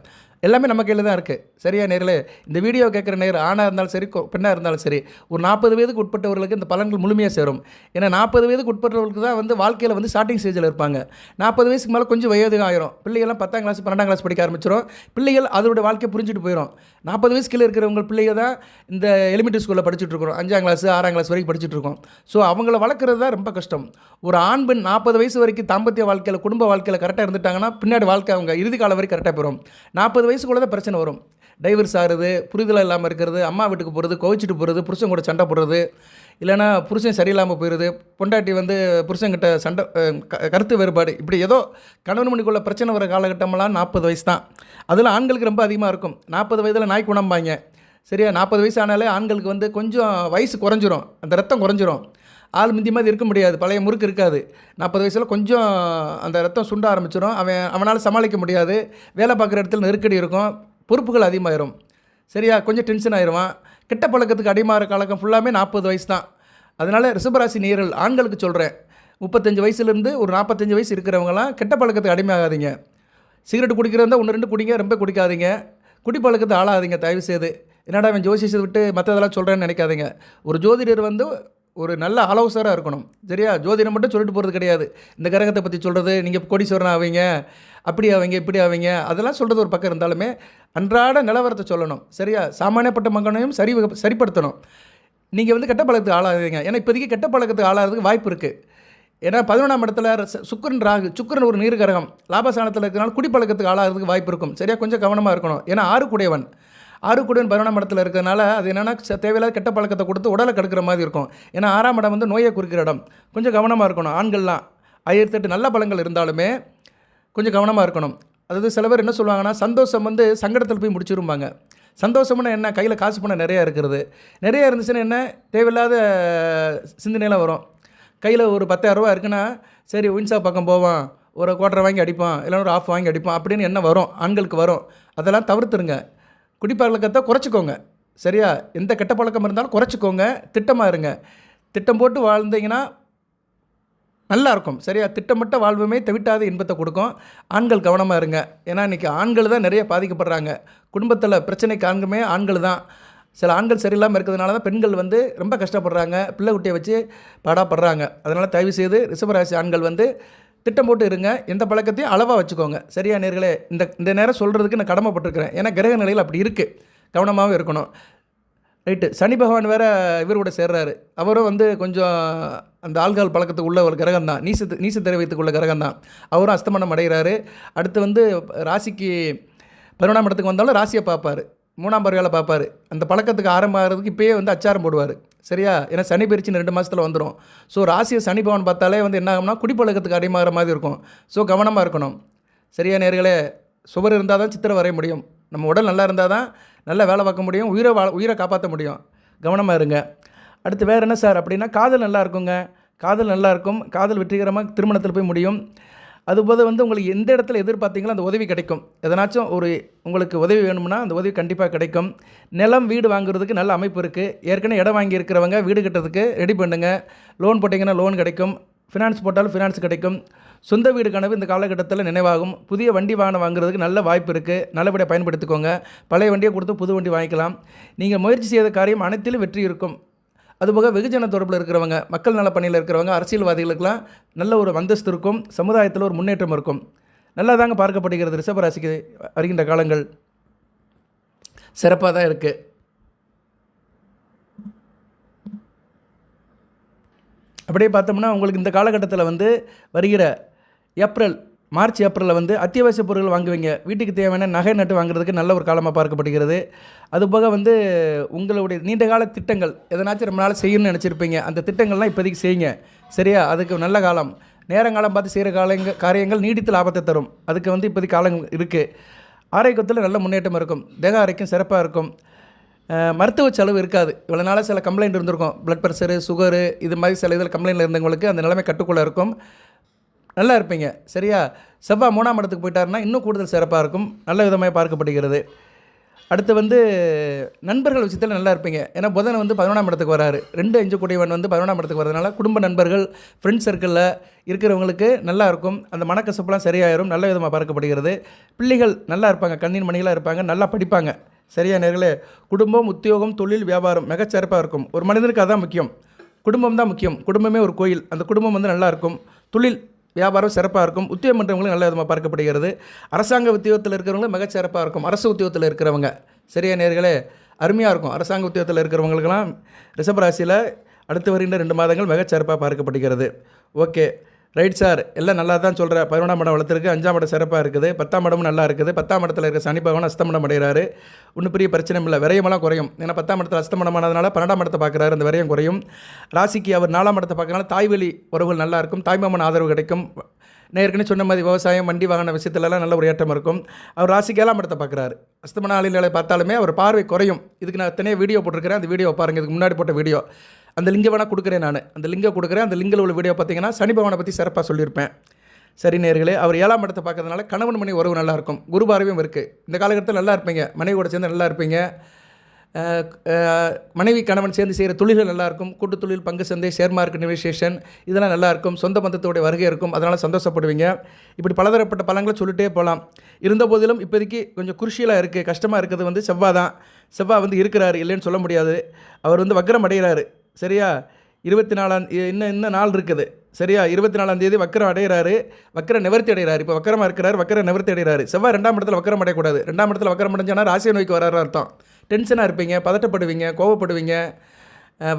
எல்லாமே நம்ம கையில் தான் இருக்குது. சரியா நேர்களே, இந்த வீடியோ கேட்குற நேரம் ஆணாக இருந்தாலும் சரி, பெண்ணாக இருந்தாலும் சரி, ஒரு 40 வயதுக்கு உட்பட்டவர்களுக்கு இந்த பலன்கள் முழுமையாக சேரும். ஏன்னா 40 வயதுக்கு உட்பட்டவர்களுக்கு தான் வந்து வாழ்க்கையில் வந்து ஸ்டார்டிங் ஸ்டேஜில் இருப்பாங்க. 40 வயசுக்கு மேலே கொஞ்சம் வயது ஆயிரும். பிள்ளைகள்லாம் 10ஆம் கிளாஸ் 12ஆம் கிளாஸ் படிக்க ஆரம்பிச்சிடும். பிள்ளைகள் அதோடைய வாழ்க்கையை புரிஞ்சுட்டு போயிடும். 40 வயசு கீழே இருக்கிறவங்க பிள்ளைங்க தான் இந்த எலிமெண்ட்ரி ஸ்கூலில் படிச்சுட்டு இருக்கிறோம். 5ஆம் கிளாஸ் 6ஆம் கிளாஸ் வரைக்கும் படிச்சுட்டு இருக்கோம். ஸோ அவங்கள வளர்க்குறது தான் ரொம்ப கஷ்டம். ஒரு ஆண் பெண் 40 வயசு வரைக்கும் தாம்பத்திய வாழ்க்கையில், குடும்ப வாழ்க்கையில் கரெக்டாக இருந்துட்டாங்கன்னா பின்னாடி வாழ்க்கை அவங்க இறுதி காலம் வரைக்கும் கரெக்டாக போயிடும். 40 வயசுக்குள்ளே தான் பிரச்சனை வரும். டைவர்ஸ் ஆகுறது, புரிதல் இல்லாமல் இருக்கிறது, அம்மா வீட்டுக்கு போகிறது, கோவிச்சிட்டு போகிறது, புருஷன் கூட சண்டை போடுறது, இல்லைனா புருஷன் சரியில்லாமல் போயிடுது, பொண்டாட்டி வந்து புருஷன்கிட்ட சண்டை, கருத்து வேறுபாடு, இப்படி ஏதோ கணவன் மணிக்குள்ள பிரச்சனை வர காலகட்டமெல்லாம் 40 வயசு தான். அதில் ஆண்களுக்கு ரொம்ப அதிகமாக இருக்கும். 40 வயதில் நாய் குணம்பாங்க. சரியா, 40 வயசு ஆனாலே ஆண்களுக்கு வந்து கொஞ்சம் வயசு குறைஞ்சிரும், அந்த ரத்தம் குறைஞ்சிரும். ஆள் முந்தி மாதிரி இருக்க முடியாது, பழைய முறுக்கு இருக்காது. 40 வயசில் கொஞ்சம் அந்த ரத்தம் சுண்ட ஆரம்பிச்சிடும். அவனால் சமாளிக்க முடியாது. வேலை பார்க்குற இடத்துல நெருக்கடி இருக்கும், பொறுப்புகள் அதிகமாகிடும். சரியா, கொஞ்சம் டென்ஷன் ஆயிடுவான். கெட்ட பழக்கத்துக்கு அடிமாற காலகம் ஃபுல்லாமே 40 வயசு தான். அதனால் ரிஷபராசி நேயர்கள் ஆண்களுக்கு சொல்கிறேன், 35 வயசுலேருந்து ஒரு 45 வயசு இருக்கிறவங்களாம் கெட்ட பழக்கத்துக்கு அடிமையாகாதீங்க. சிகரெட் குடிக்கிறதா 1 2 குடிங்க, ரொம்ப குடிக்காதீங்க. குடிப்பழக்கத்தை ஆளாதீங்க தயவு செய்து. என்னடா அவன் ஜோசியத்தை விட்டு மற்றதெல்லாம் சொல்கிறேன்னு நினைக்காதீங்க. ஒரு ஜோதிடர் வந்து ஒரு நல்ல ஆலோசகராக இருக்கணும். சரியா, ஜோதிடம் மட்டும் சொல்லிட்டு போகிறது கிடையாது. இந்த கிரகத்தை பற்றி சொல்கிறது, நீங்கள் கோடீஸ்வரன் ஆவீங்க, அப்படி ஆவீங்க, இப்படி ஆவீங்க, அதெல்லாம் சொல்கிறது ஒரு பக்கம் இருந்தாலுமே அன்றாட நிலவரத்தை சொல்லணும். சரியா, சாமானியப்பட்ட மக்களையும் சரிப்படுத்தணும். நீங்கள் வந்து கெட்ட பழக்கத்துக்கு ஆளாதீங்க. ஏன்னா இப்போதைக்கு கெட்ட பழக்கத்துக்கு ஆளாகிறதுக்கு வாய்ப்பு இருக்குது. ஏன்னா 11ஆம் இடத்துல சுக்கிரன் ராகு, சுக்கிரன் ஒரு நீர் கிரகம், லாபஸ்தானத்தில் இருக்கிறனால குடிப்பழக்கத்துக்கு ஆளாகிறதுக்கு வாய்ப்பு இருக்கும். சரியா, கொஞ்சம் கவனமாக இருக்கணும். ஏன்னா 6 கூடையவன் 11ஆம் இடத்துல இருக்கிறதுனால அது என்னென்னா தேவையில்லாத கெட்ட பழக்கத்தை கொடுத்து உடலை கெடுக்கிற மாதிரி இருக்கும். ஏன்னா 6ஆம் இடம் வந்து நோயை குறிக்கிற இடம். கொஞ்சம் கவனமாக இருக்கணும். ஆண்கள்லாம் 1008 நல்ல பலங்கள் இருந்தாலுமே கொஞ்சம் கவனமாக இருக்கணும். அதாவது சில பேர் என்ன சொல்லுவாங்கன்னா, சந்தோஷம் வந்து சங்கடத்தில் போய் முடிச்சிருப்பாங்க. சந்தோஷம்னா என்ன, கையில் காசு பணம் நிறையா இருக்கிறது. நிறையா இருந்துச்சுன்னா என்ன, தேவையில்லாத சிந்தனையெல்லாம் வரும். கையில் ஒரு 10,000 ரூபா இருக்குன்னா, சரி ஒயின் ஷாப் பக்கம் போவான், ஒரு குவார்ட்டர் வாங்கி அடிப்பான், இல்லைன்னா ஒரு ஆஃப் வாங்கி அடிப்பான் அப்படின்னு என்ன வரும், ஆண்களுக்கு வரும். அதெல்லாம் தவிர்த்துருங்க. குடிப்பழக்கத்தை குறைச்சிக்கோங்க. சரியா? எந்த கெட்ட பழக்கம் இருந்தாலும் குறைச்சிக்கோங்க. திட்டமாக இருங்க. திட்டம் போட்டு வாழ்ந்தீங்கன்னா நல்லாயிருக்கும். சரியா? திட்டமிட்ட வாழ்வுமே தவிட்டாத இன்பத்தை கொடுக்கும். ஆண்கள் கவனமாக இருங்க. ஏன்னா இன்றைக்கி ஆண்கள் தான் நிறைய பாதிக்கப்படுறாங்க. குடும்பத்தில் பிரச்சனைக்கு காரணமே ஆண்கள் தான். சில ஆண்கள் சரியில்லாமல் இருக்கிறதுனால தான் பெண்கள் ரொம்ப கஷ்டப்படுறாங்க, பிள்ளை குட்டியை வச்சு பாடாப்படுறாங்க. அதனால் தயவுசெய்து ரிஷபராசி ஆண்கள் திட்டம் போட்டு இருங்க. எந்த பழக்கத்தையும் அளவாக வச்சுக்கோங்க. சரியா நேர்களே? இந்த நேரம் சொல்கிறதுக்கு நான் கடமைப்பட்டிருக்கிறேன். ஏன்னா கிரக நிலையில் அப்படி இருக்குது. கவனமாகவும் இருக்கணும். ரைட்டு. சனி பகவான் வேறு இவர் கூட சேர்றாரு. அவரும் கொஞ்சம் அந்த ஆல்கஹால் பழக்கத்துக்கு உள்ள ஒரு கிரகம் தான். நீச திரவியத்துக்கு உள்ள கிரகம் தான். அவரும் அஸ்தமனம் அடைகிறாரு. அடுத்து ராசிக்கு 11ஆம் இடத்துக்கு வந்தாலும் ராசியை பார்ப்பார், 3ஆம் பார்வையால் பார்ப்பார். அந்த பழக்கத்துக்கு ஆரம்பமாகிறதுக்கு இப்போயே அச்சாரம் போடுவார். சரியா? ஏன்னா சனி பயிற்சி 2 மாதத்தில் வந்துடும். ஸோ ராசியை சனி பகவான் பார்த்தாலே என்ன ஆகும்னா குடிப்பழக்கத்துக்கு அடிமாகிற மாதிரி இருக்கும். ஸோ கவனமாக இருக்கணும். சரியா நேர்களே? சுவர் இருந்தால் தான் சித்திரை வரைய முடியும். நம்ம உடல் நல்லா இருந்தால் தான் நல்லா வேலை பார்க்க முடியும், உயிரை காப்பாற்ற முடியும். கவனமாக இருங்க. அடுத்து வேறு என்ன சார் அப்படின்னா, காதல் நல்லா இருக்குங்க. காதல் நல்லாயிருக்கும். காதல் வெற்றிகரமாக திருமணத்தில் போய் முடியும். அதுபோல் உங்களுக்கு எந்த இடத்துல எதிர்பார்த்தீங்களோ அந்த உதவி கிடைக்கும். எதனாச்சும் உங்களுக்கு உதவி வேணும்னா அந்த உதவி கண்டிப்பாக கிடைக்கும். நிலம் வீடு வாங்குறதுக்கு நல்ல அமைப்பு இருக்குது. ஏற்கனவே இடம் வாங்கி இருக்கிறவங்க வீடு கட்டுறதுக்கு ரெடி பண்ணுங்கள். லோன் போட்டிங்கன்னா லோன் கிடைக்கும். ஃபினான்ஸ் போட்டாலும் ஃபினான்ஸ் கிடைக்கும். சொந்த வீடு கனவு இந்த காலகட்டத்தில் நினைவாகும். புதிய வண்டி வாகனம் வாங்குறதுக்கு நல்ல வாய்ப்பு இருக்குது. நல்லபடியாக பயன்படுத்திக்கோங்க. பழைய வண்டியை கொடுத்து புது வண்டி வாங்கிக்கலாம். நீங்கள் முயற்சி செய்த காரியம் அனைத்திலும் வெற்றி இருக்கும். அதுபோக வெகுஜன தொடர்பில் இருக்கிறவங்க, மக்கள் நல பணியில் இருக்கிறவங்க, அரசியல்வாதிகளுக்கெல்லாம் நல்ல ஒரு அந்தஸ்து இருக்கும். சமுதாயத்தில் ஒரு முன்னேற்றம் இருக்கும். நல்லா தாங்க பார்க்கப்படுகிறது. ரிஷபராசிக்கு வருகின்ற காலங்கள் சிறப்பாக தான் இருக்குது. அப்படியே பார்த்தோம்னா உங்களுக்கு இந்த காலகட்டத்தில் வருகிற மார்ச் ஏப்ரலில் அத்தியாவசிய பொருட்கள் வாங்குவீங்க. வீட்டுக்கு தேவையான நகை நட்டு வாங்குறதுக்கு நல்ல ஒரு காலமாக பார்க்கப்படுகிறது. அதுபோக உங்களுடைய நீண்ட கால திட்டங்கள் எதனாச்சும் ரொம்ப நாள் செய்யணும்னு நினச்சிருப்பீங்க. அந்த திட்டங்கள்லாம் இப்போதைக்கு செய்யுங்க. சரியா? அதுக்கு நல்ல காலம், நேரங்காலம் பார்த்து செய்கிற காரியங்கள் நீடித்த லாபத்தை தரும். அதுக்கு இப்போதைக்கு காலம் இருக்குது. ஆரோக்கியத்தில் நல்ல முன்னேற்றம் இருக்கும். தேக ஆரோக்கியம் சிறப்பாக இருக்கும். மருத்துவ செலவு இருக்காது. இவ்வளோ நாளாக சில கம்ப்ளைண்ட் இருந்திருக்கும். ப்ளட் ப்ரெஷரு, சுகரு, இது மாதிரி சில இதில் கம்ப்ளைண்டில் இருந்தவங்களுக்கு அந்த நிலைமை கட்டுக்குள்ளே இருக்கும். நல்லா இருப்பீங்க. சரியா? செவ்வாய் 3ஆம் இடத்துக்கு போயிட்டாருன்னா இன்னும் கூடுதல் சிறப்பாக இருக்கும். நல்ல விதமாக பார்க்கப்படுகிறது. அடுத்து நண்பர்கள் விஷயத்தில் நல்லா இருப்பீங்க. ஏன்னா புதன் 11ஆம் இடத்துக்கு வராரு. 2 கூடியவன் 11ஆம் இடத்துக்கு வரதுனால குடும்ப நண்பர்கள், ஃப்ரெண்ட்ஸ் சர்க்கிளில் இருக்கிறவங்களுக்கு நல்லா இருக்கும். அந்த மனக்கசப்புலாம் சரியாயிரும். நல்ல விதமாக பார்க்கப்படுகிறது. பிள்ளைகள் நல்லா இருப்பாங்க. கண்ணின் மணிகளாக இருப்பாங்க. நல்லா படிப்பாங்க. சரியா நேர்களே? குடும்பம், உத்தியோகம், தொழில், வியாபாரம் மிகச்சிறப்பாக இருக்கும். ஒரு மனிதனுக்கு அதான் முக்கியம். குடும்பம் தான் முக்கியம். குடும்பமே ஒரு கோயில். அந்த குடும்பம் நல்லா இருக்கும். தொழில் வியாபாரம் சிறப்பாக இருக்கும். உத்தியோகம் பண்ணுறவங்களும் நல்ல விதமாக பார்க்கப்படுகிறது. அரசாங்க உத்தியோகத்தில் இருக்கிறவங்களும் மிகச்சிறப்பாக இருக்கும். அரசு உத்தியோகத்தில் இருக்கிறவங்க சரியா நேர்களே? அருமையாக இருக்கும். அரசாங்க உத்தியோகத்தில் இருக்கிறவங்களுக்கெல்லாம் ரிஷபராசியில் அடுத்து வருகின்ற 2 மாதங்கள் மிகச்சிறப்பாக பார்க்கப்படுகிறது. ஓகே ரைட் சார், எல்லாம் நல்லா தான் சொல்கிறேன். 11ஆம் இடம் வளர்த்துருக்கு. 5ஆம் இடம் சிறப்பாக இருக்குது. 10ஆம் இடமும் நல்லா இருக்குது. 10ஆம் இடத்துல இருக்க சனி பகவான் அஸ்தமனம் அடைகிறாரு. ஒன்றும் பெரிய பிரச்சனை இல்லை. விரயமெல்லாம் குறையும். ஏன்னா 10ஆம் இடத்துல அஸ்தமனமானதுனால 12ஆம் இடத்தை பார்க்குறாரு. அந்த விரயம் குறையும். ராசிக்கு அவர் 4ஆம் இடத்தை பார்க்கறனால தாய்வழி உறவுகள் நல்லாயிருக்கும். தாய்மாமன் ஆதரவு கிடைக்கும். நான் ஏற்கனவே சொன்ன மாதிரி விவசாயம், வண்டி வாகன விஷயத்துலலாம் நல்ல ஒரு ஏற்றம் இருக்கும். அவர் ராசிக்கு 7ஆம் இடத்தை பார்க்குறாரு. அஸ்தமன ஆளிகளை பார்த்தாலுமே அவர் பார்வை குறையும். இதுக்கு நான் தனியாக வீடியோ போட்டிருக்கிறேன். அந்த வீடியோ பாருங்கள். இதுக்கு முன்னாடி போட்ட வீடியோ. அந்த லிங்கை வேணால் கொடுக்குறேன். நான் அந்த லிங்கை கொடுக்குறேன். அந்த லிங்கில் உள்ள வீடியோ பார்த்தீங்கன்னா சனி பகவானை பற்றி சிறப்பாக சொல்லியிருப்பேன். சரி நேர்களே, அவர் 7ஆம் இடத்தை பார்க்கறதுனால கணவன் மனைவி உறவு நல்லாயிருக்கும். குரு பார்வையும் இருக்குது. இந்த காலகட்டத்தில் நல்லா இருப்பீங்க. மனைவி கூட சேர்ந்து நல்லா இருப்பீங்க. மனைவி கணவன் சேர்ந்து செய்கிற தொழில்கள் நல்லாயிருக்கும். கூட்டு தொழில், பங்கு சந்தை, ஷேர் மார்க்கெட், நெகோசியேஷன் இதெல்லாம் நல்லாயிருக்கும். சொந்த பந்தத்தோடைய வருகை இருக்கும். அதனால் சந்தோஷப்படுவீங்க. இப்படி பலதரப்பட்ட பலங்களை சொல்லிட்டே போகலாம். இருந்த போதிலும் இப்போதைக்கு கொஞ்சம் குருஷியலாக இருக்குது. கஷ்டமாக இருக்கிறது செவ்வாய் தான். செவ்வாய் இருக்கிறாரு, இல்லைன்னு சொல்ல முடியாது. அவர் வக்ரம் அடைகிறாரு. சரியா? 24 இன்னும் நாள் இருக்குது. சரியா? 24ஆம் தேதி வக்கரம் அடைகிறாரு. வக்கர நிவர்த்தி அடைகிறாரு. இப்போ வக்கரமாக இருக்கிறார். வக்கர நிவர்த்தி அடைகிறாரு. செவ்வாய் 2ஆம் இடத்துல வக்கரம் அடையக்கூடாது. 2ஆம் இடத்துல வக்கரம் அடைஞ்சானா ராசியை நோய்க்கு வராரு அர்த்தம். டென்ஷனாக இருப்பீங்க, பதட்டப்படுவீங்க, கோவப்படுவீங்க,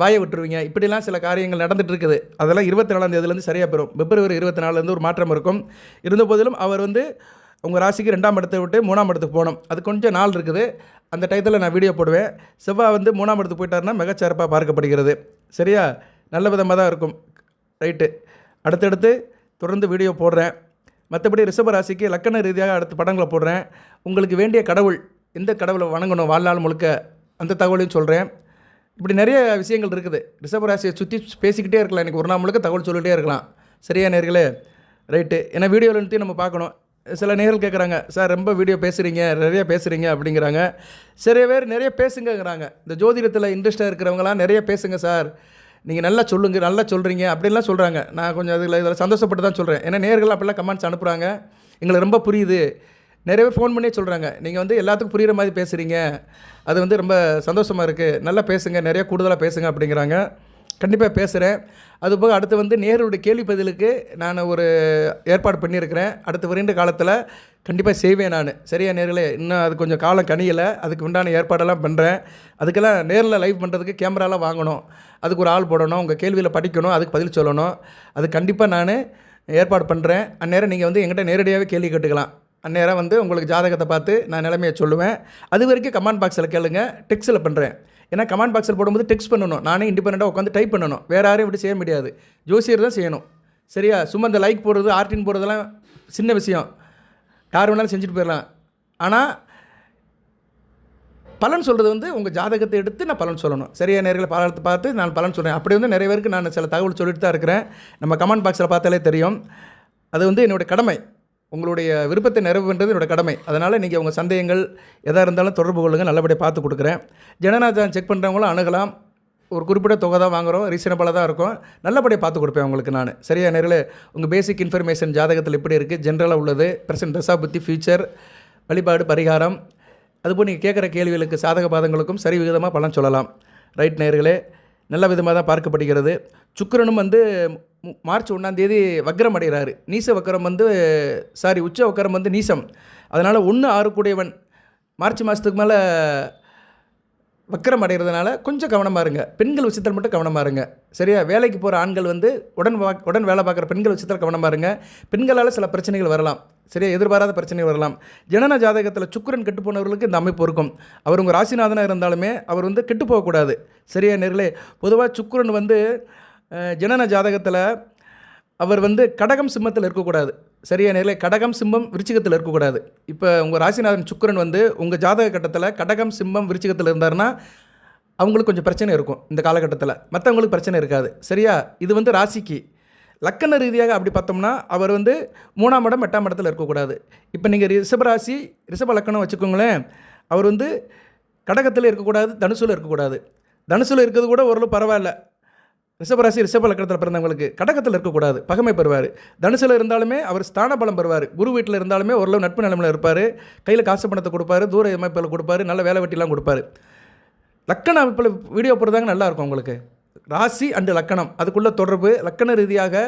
வாயை விட்டுருவீங்க. இப்படிலாம் சில காரியங்கள் நடந்துகிட்டு இருக்குது. அதெல்லாம் 24ஆம் தேதியிலேருந்து சரியாக பெறும். பிப்ரவரி 24லேருந்து ஒரு மாற்றம் இருக்கும். இருந்த போதிலும் அவர் உங்கள் ராசிக்கு 2ஆம் இடத்தை விட்டு 3ஆம் இடத்துக்கு போகணும். அது கொஞ்சம் நாள் இருக்குது. அந்த டயத்தில் நான் வீடியோ போடுவேன். செவ்வாய் 3ஆம் இடத்துக்கு போயிட்டாருன்னா மிகச்சிறப்பாக பார்க்கப்படுகிறது. சரியா? நல்ல விதமாக தான் இருக்கும். ரைட்டு. அடுத்தடுத்து தொடர்ந்து வீடியோ போடுறேன். மற்றபடி ரிஷபராசிக்கு லக்கண ரீதியாக அடுத்த படங்களை போடுறேன். உங்களுக்கு வேண்டிய கடவுள் எந்த கடவுளை வணங்கணும் வாழ்நாள் முழுக்க, அந்த தகவலையும் சொல்கிறேன். இப்படி நிறைய விஷயங்கள் இருக்குது. ரிஷபராசியை சுற்றி பேசிக்கிட்டே இருக்கலாம், எனக்கு ஒரு நாள் முழுக்க தகவல் சொல்லிகிட்டே இருக்கலாம். சரியா நேர்களே? ரைட்டு. ஏன்னா வீடியோவில் நிறுத்தி நம்ம பார்க்கணும். சில நேர்கள் கேட்குறாங்க, சார் ரொம்ப வீடியோ பேசுகிறீங்க, நிறைய பேசுகிறீங்க அப்படிங்கிறாங்க. சில பேர் நிறைய பேசுங்கிறாங்க. இந்த ஜோதிடத்தில் இன்ட்ரெஸ்ட்டாக இருக்கிறவங்களாம் நிறைய பேசுங்க சார், நீங்கள் நல்லா சொல்லுங்க, நல்லா சொல்கிறீங்க அப்படின்லாம் சொல்கிறாங்க. நான் கொஞ்சம் இதில் சந்தோஷப்பட்டு தான் சொல்கிறேன். ஏன்னா நேர்கள் அப்படிலாம் கமெண்ட்ஸ் அனுப்புகிறாங்க, எங்களுக்கு ரொம்ப புரியுது. நிறைய பேர் ஃபோன் பண்ணியே சொல்கிறாங்க, நீங்கள் வந்து எல்லாத்துக்கும் புரிகிற மாதிரி பேசுகிறீங்க, அது வந்து ரொம்ப சந்தோஷமாக இருக்குது, நல்லா பேசுங்க, நிறைய கூடுதலாக பேசுங்க அப்படிங்கிறாங்க. கண்டிப்பாக பேசுகிறேன். அதுபோக அடுத்து வந்து நேருடைய கேள்வி பதிலுக்கு நான் ஒரு ஏற்பாடு பண்ணியிருக்கிறேன். அடுத்து வருகின்ற காலத்தில் கண்டிப்பாக செய்வேன் நான். சரியா நேர்களே? இன்னும் அது கொஞ்சம் காலம் கனியலை, அதுக்கு உண்டான ஏற்பாடெல்லாம் பண்ணுறேன். அதுக்கெல்லாம் நேரில் லைவ் பண்ணுறதுக்கு கேமராலாம் வாங்கணும், அதுக்கு ஒரு ஆள் போடணும், உங்கள் கேள்வியில் படிக்கணும், அதுக்கு பதில் சொல்லணும். அது கண்டிப்பாக நான் ஏற்பாடு பண்ணுறேன். அந்நேரம் நீங்கள் வந்து என்கிட்ட நேரடியாகவே கேள்வி கேட்டுக்கலாம். அந்நேரம் வந்து உங்களுக்கு ஜாதகத்தை பார்த்து நான் நிலைமையை சொல்லுவேன். அது வரைக்கும் கமெண்ட் பாக்ஸில் கேளுங்க, டெக்ஸ்ட்டில் பண்ணுறேன். ஏன்னா கமெண்ட் பாக்ஸில் போடும்போது டெக்ஸ்ட் பண்ணணும், நானே இண்டிபெண்ட்டாக உட்காந்து டைப் பண்ணணும், வேறு யாரையும் விட்டு செய்ய முடியாது, ஜோசியர் தான் செய்யணும். சரியா? சும்மா இந்த லைக் போடுறது, ஆர்டின் போடுறதெல்லாம் சின்ன விஷயம், யார் வேணாலும் செஞ்சுட்டு போயிடலாம். ஆனால் பலன் சொல்கிறது வந்து உங்கள் ஜாதகத்தை எடுத்து நான் பலன் சொல்லணும். சரியா நேர்களை பலத்தை பார்த்து நான் பலன் சொல்கிறேன். அப்படி வந்து நிறைய பேருக்கு நான் சில தகவல் சொல்லிட்டு தான் இருக்கிறேன். நம்ம கமெண்ட் பாக்ஸில் பார்த்தாலே தெரியும். அது வந்து என்னோடய கடமை, உங்களுடைய விருப்பத்தை நிறைவு பண்ணுறது என்னோடய கடமை. அதனால் நீங்கள் உங்கள் சந்தேகங்கள் எதாக இருந்தாலும் தொடர்பு கொள்ளுங்கள், நல்லபடியாக பார்த்து கொடுக்குறேன். ஜனநாயகம் செக் பண்ணுறவங்களும் அணுகலாம். ஒரு குறிப்பிட்ட தொகை தான் வாங்குகிறோம், ரீசனபிளாக தான் இருக்கும், நல்லபடியாக பார்த்து கொடுப்பேன் உங்களுக்கு நான். சரியா நேரில்? உங்கள் பேசிக் இன்ஃபர்மேஷன் ஜாதகத்தில் எப்படி இருக்குது, ஜென்ரலாக உள்ளது, ப்ரெசென்ட் தசா புத்தி, ஃபியூச்சர், வழிபாடு, பரிகாரம், அதுபோல் நீங்கள் கேட்குற கேள்விகளுக்கு சாதக பாதங்களுக்கும் சரி விகிதமாக பலன் சொல்லலாம். ரைட் நேர்களே? நல்ல விதமாக தான் பார்க்கப்படுகிறது. சுக்கிரனும் வந்து மார்ச் 1 வக்ரம் அடைகிறாரு. நீச வக்கரம் வந்து உச்ச வக்கரம் வந்து நீசம். அதனால் 1/6 கூடியவன் மார்ச் மாதத்துக்கு மேலே வக்கரம் அடைகிறதுனால கொஞ்சம் கவனமாக இருங்க. பெண்கள் விஷயத்தில் மட்டும் கவனமாக இருங்க. சரியா? வேலைக்கு போகிற ஆண்கள் வந்து உடன் வேலை பார்க்குற பெண்கள் விஷயத்தில் கவனமாக இருங்க. பெண்களால் சில பிரச்சனைகள் வரலாம். சரியா? எதிர்பாராத பிரச்சனைகள் வரலாம். ஜனன ஜாதகத்தில் சுக்கிரன் கெட்டு போனவர்களுக்கு இந்த அமைப்பு இருக்கும். அவர் உங்கள் ராசிநாதனாக இருந்தாலுமே அவர் வந்து கெட்டு போகக்கூடாது. சரியா நேர்களே? பொதுவாக சுக்கிரன் வந்து ஜனன ஜாதகத்தில் அவர் வந்து கடகம் சிம்மத்தில் இருக்கக்கூடாது. சரியா நேர்களே? கடகம் சிம்மம் விருச்சிகத்தில் இருக்கக்கூடாது. இப்போ உங்கள் ராசிநாதன் சுக்கிரன் வந்து உங்கள் ஜாதக கட்டத்தில் கடகம் சிம்மம் விருச்சிகத்தில் இருந்தார்னா அவங்களுக்கு கொஞ்சம் பிரச்சனை இருக்கும் இந்த காலகட்டத்தில், மற்றவங்களுக்கு பிரச்சனை இருக்காது. சரியா? இது வந்து ராசிக்கு. லக்கண ரீதியாக அப்படி பார்த்தோம்னா அவர் வந்து 3ஆம் இடம் 8ஆம் இடத்துல இருக்கக்கூடாது. இப்போ நீங்கள் ரிஷபராசி ரிஷப லக்கணம் வச்சுக்கோங்களேன், அவர் வந்து கடகத்தில் இருக்கக்கூடாது, தனுசில் இருக்கக்கூடாது. தனுசில் இருக்கிறது கூட ஓரளவு பரவாயில்ல. ரிஷபராசி ரிஷப லக்கணத்தில் பிறந்தவங்களுக்கு கடகத்தில் இருக்கக்கூடாது, பகமை பெறுவார். தனுசில் இருந்தாலுமே அவர் ஸ்தான பலம் பெறுவார். குரு வீட்டில் இருந்தாலுமே ஓரளவு நட்பு நிலைமையில் இருப்பார். கையில் காசு பணத்தை கொடுப்பாரு, தூர அமைப்பில் கொடுப்பாரு, நல்ல வேலை வெட்டிலாம் கொடுப்பாரு. லக்கண அமைப்பில் வீடியோ போடுறதாங்க நல்லாயிருக்கும் உங்களுக்கு. ராசி அண்டு லக்கணம் அதுக்குள்ளே தொடர்பு, லக்கண ரீதியாக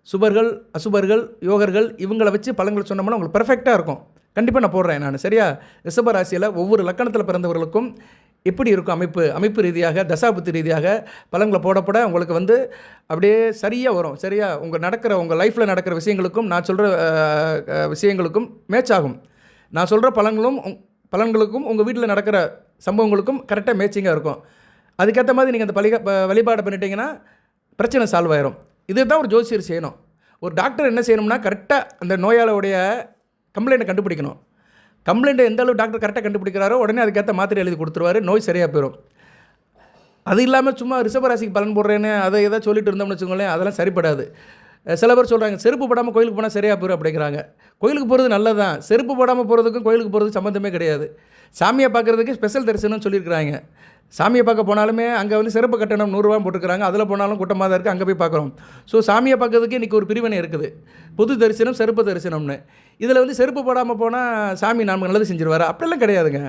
சுபர்கள் அசுபர்கள் யோகர்கள் இவங்களை வச்சு பலன்கள் சொன்னோம்னா உங்களுக்கு பெர்ஃபெக்டாக இருக்கும். கண்டிப்பாக நான் போடுறேன் நான். சரியா? ரிஷப ராசியில் ஒவ்வொரு லக்கணத்தில் பிறந்தவர்களுக்கும் எப்படி இருக்கும் அமைப்பு ரீதியாக தசாபுத்தி ரீதியாக பலன்களை போடப்பட உங்களுக்கு வந்து அப்படியே சரியாக வரும். சரியா? உங்கள் லைஃப்பில் நடக்கிற விஷயங்களுக்கும் நான் சொல்கிற விஷயங்களுக்கும் மேட்ச் ஆகும். நான் சொல்கிற பலன்களுக்கும் உங்கள் வீட்டில் நடக்கிற சம்பவங்களுக்கும் கரெக்டாக மேட்சிங்காக இருக்கும். அதுக்கேற்ற மாதிரி நீங்கள் அந்த வழிபாடு பண்ணிட்டீங்கன்னா பிரச்சனை சால்வ் ஆயிரும். இது தான் ஒரு ஜோசியர் செய்யணும். ஒரு டாக்டர் என்ன செய்யணும்னா கரெக்டாக அந்த நோயாளியோடைய கம்ப்ளைண்ட்டை கண்டுபிடிக்கணும். கம்ப்ளைண்ட்டை எந்த அளவு டாக்டர் கரெக்டாக கண்டுபிடிக்கிறாரோ உடனே அதுக்கேற்ற மாத்திரை எழுதி கொடுத்துருவாரு, நோய் சரியாக போயிடும். அது இல்லாமல் சும்மா ரிஷபராசிக்கு பலன் போடுறேன்னு அதை எதாவது சொல்லிட்டு இருந்தோம்னு வச்சுக்கோங்களேன், அதெல்லாம் சரிப்படாது. சில பேர் சொல்கிறாங்க செருப்பு போடாமல் கோயிலுக்கு போனால் சரியாக போயிடும் அப்படிங்கிறாங்க. கோயிலுக்கு போகிறது நல்லது தான், செருப்பு போடாமல் போகிறதுக்கும் கோயிலுக்கு போகிறதுக்கு சம்மந்தமே கிடையாது. சாமியை பார்க்குறதுக்கு ஸ்பெஷல் தரிசனம்னு சொல்லியிருக்கிறாங்க. சாமியை பார்க்க போனாலுமே அங்கே வந்து சிறப்பு கட்டணம் 100 ரூபா போட்டுக்கிறாங்க. அதில் போனாலும் கூட்டமாக தான் இருக்குது, அங்கே போய் பார்க்குறோம். ஸோ சாமியை பார்க்கறதுக்கு இன்றைக்கி ஒரு பிரிவினை இருக்குது, பொது தரிசனம் செருப்பு தரிசனம்னு. இதில் வந்து செருப்பு போடாமல் போனால் சாமி நமக்கு நல்லது செஞ்சிருவார் அப்படிலாம் கிடையாதுங்க.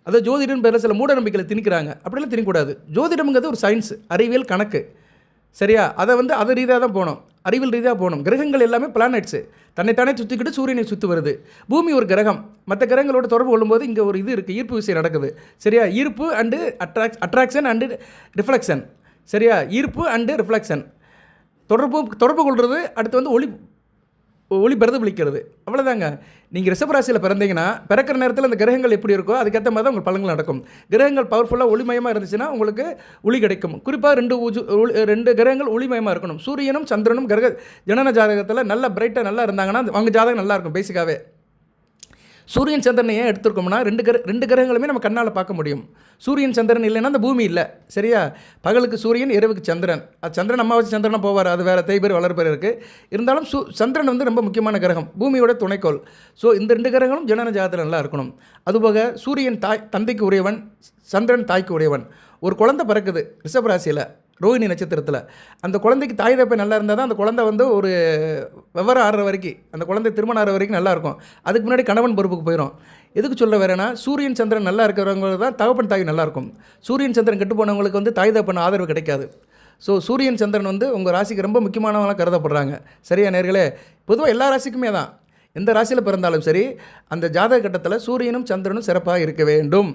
அதை ஜோதிடம் பேரில் சில மூட நம்பிக்கையில் திணிக்கிறாங்க. அப்படிலாம் திணிக்கூடாது. ஜோதிடம்ங்கிறது ஒரு சயின்ஸ், அறிவியல், கணக்கு. சரியா? அதை வந்து அதை ரீதியாக தான் போகணும், அறிவியல் ரீதியாக போகணும். கிரகங்கள் எல்லாமே பிளானட்ஸு தன்னைத்தானே சுற்றிக்கிட்டு சூரியனை சுற்றி வருது. பூமி ஒரு கிரகம், மற்ற கிரகங்களோட தொடர்பு கொள்ளும்போது இங்கே ஒரு இது இருக்குது, ஈர்ப்பு விஷயம் நடக்குது. சரியா? ஈர்ப்பு அண்டு அட்ராக்ஷன் அண்டு ரிஃப்ளெக்ஷன். சரியா? ஈர்ப்பு அண்டு ரிஃப்ளெக்ஷன் தொடர்பு கொள்வது. அடுத்து வந்து ஒளி பிரதிபலிக்கிறது. அவ்வளோதாங்க. நீங்கள் ரிஷபராசியில் பிறந்தீங்கன்னா பிறக்கிற நேரத்தில் அந்த கிரகங்கள் எப்படி இருக்கோ அதுக்கேற்ற மாதிரி தான் உங்கள் பலன்கள் நடக்கும். கிரகங்கள் பவர்ஃபுல்லாக ஒளிமயமாக இருந்துச்சுன்னா உங்களுக்கு ஒளி கிடைக்கும். குறிப்பாக 2 கிரகங்கள் ஒளிமயமாக இருக்கணும். சூரியனும் சந்திரனும் ஜனன ஜாதகத்தில் நல்ல பிரைட்டாக நல்லா இருந்தாங்கன்னா அவங்க ஜாதகம் நல்லாயிருக்கும் பேசிக்காகவே. சூரியன் சந்திரனை ஏன் எடுத்துருக்கோம்னா ரெண்டு கிரகங்களுமே நம்ம கண்ணால் பார்க்க முடியும். சூரியன் சந்திரன் இல்லைன்னா அந்த பூமி இல்லை. சரியா? பகலுக்கு சூரியன், இரவுக்கு சந்திரன். அது சந்திரன் அம்மாவாசை சந்திரனாக போவார், அது வேறு தேய்பேர் வளர்ப்பேர் இருக்குது. இருந்தாலும் சந்திரன் வந்து ரொம்ப முக்கியமான கிரகம், பூமியோட துணைக்கோள். ஸோ இந்த 2 கிரகங்களும் ஜனன ஜாதகத்தில் நல்லா இருக்கணும். அதுபோக சூரியன் தந்தைக்கு உரியவன், சந்திரன் தாய்க்கு உரியவன். ஒரு குழந்தை பிறக்குது ரிஷபராசியில், ரோஹிணி நட்சத்திரத்தில். அந்த குழந்தைக்கு தாய் தப்பை நல்லா இருந்தால் தான் அந்த குழந்தை வந்து ஒரு விவரம் ஆடுற வரைக்கும், அந்த குழந்தை திருமணம் ஆகிற வரைக்கும் நல்லாயிருக்கும். அதுக்கு முன்னாடி கணவன் பொறுப்புக்கு போயிடும். எதுக்கு சொல்ல வரேன்னா, சூரியன் சந்திரன் நல்லா இருக்கிறவங்களுக்கு தான் தகப்பன் தாய் நல்லாயிருக்கும். சூரியன் சந்திரன் கெட்டு போனவங்களுக்கு வந்து தாய் தகப்பன் ஆதரவு கிடைக்காது. ஸோ சூரியன் சந்திரன் வந்து உங்கள் ராசிக்கு ரொம்ப முக்கியமானவங்களாக கருதப்படுறாங்க. சரியா நேர்களே? பொதுவாக எல்லா ராசிக்குமே தான், எந்த ராசியில் பிறந்தாலும் சரி, அந்த ஜாதக கட்டத்தில் சூரியனும் சந்திரனும் சிறப்பாக இருக்க வேண்டும்.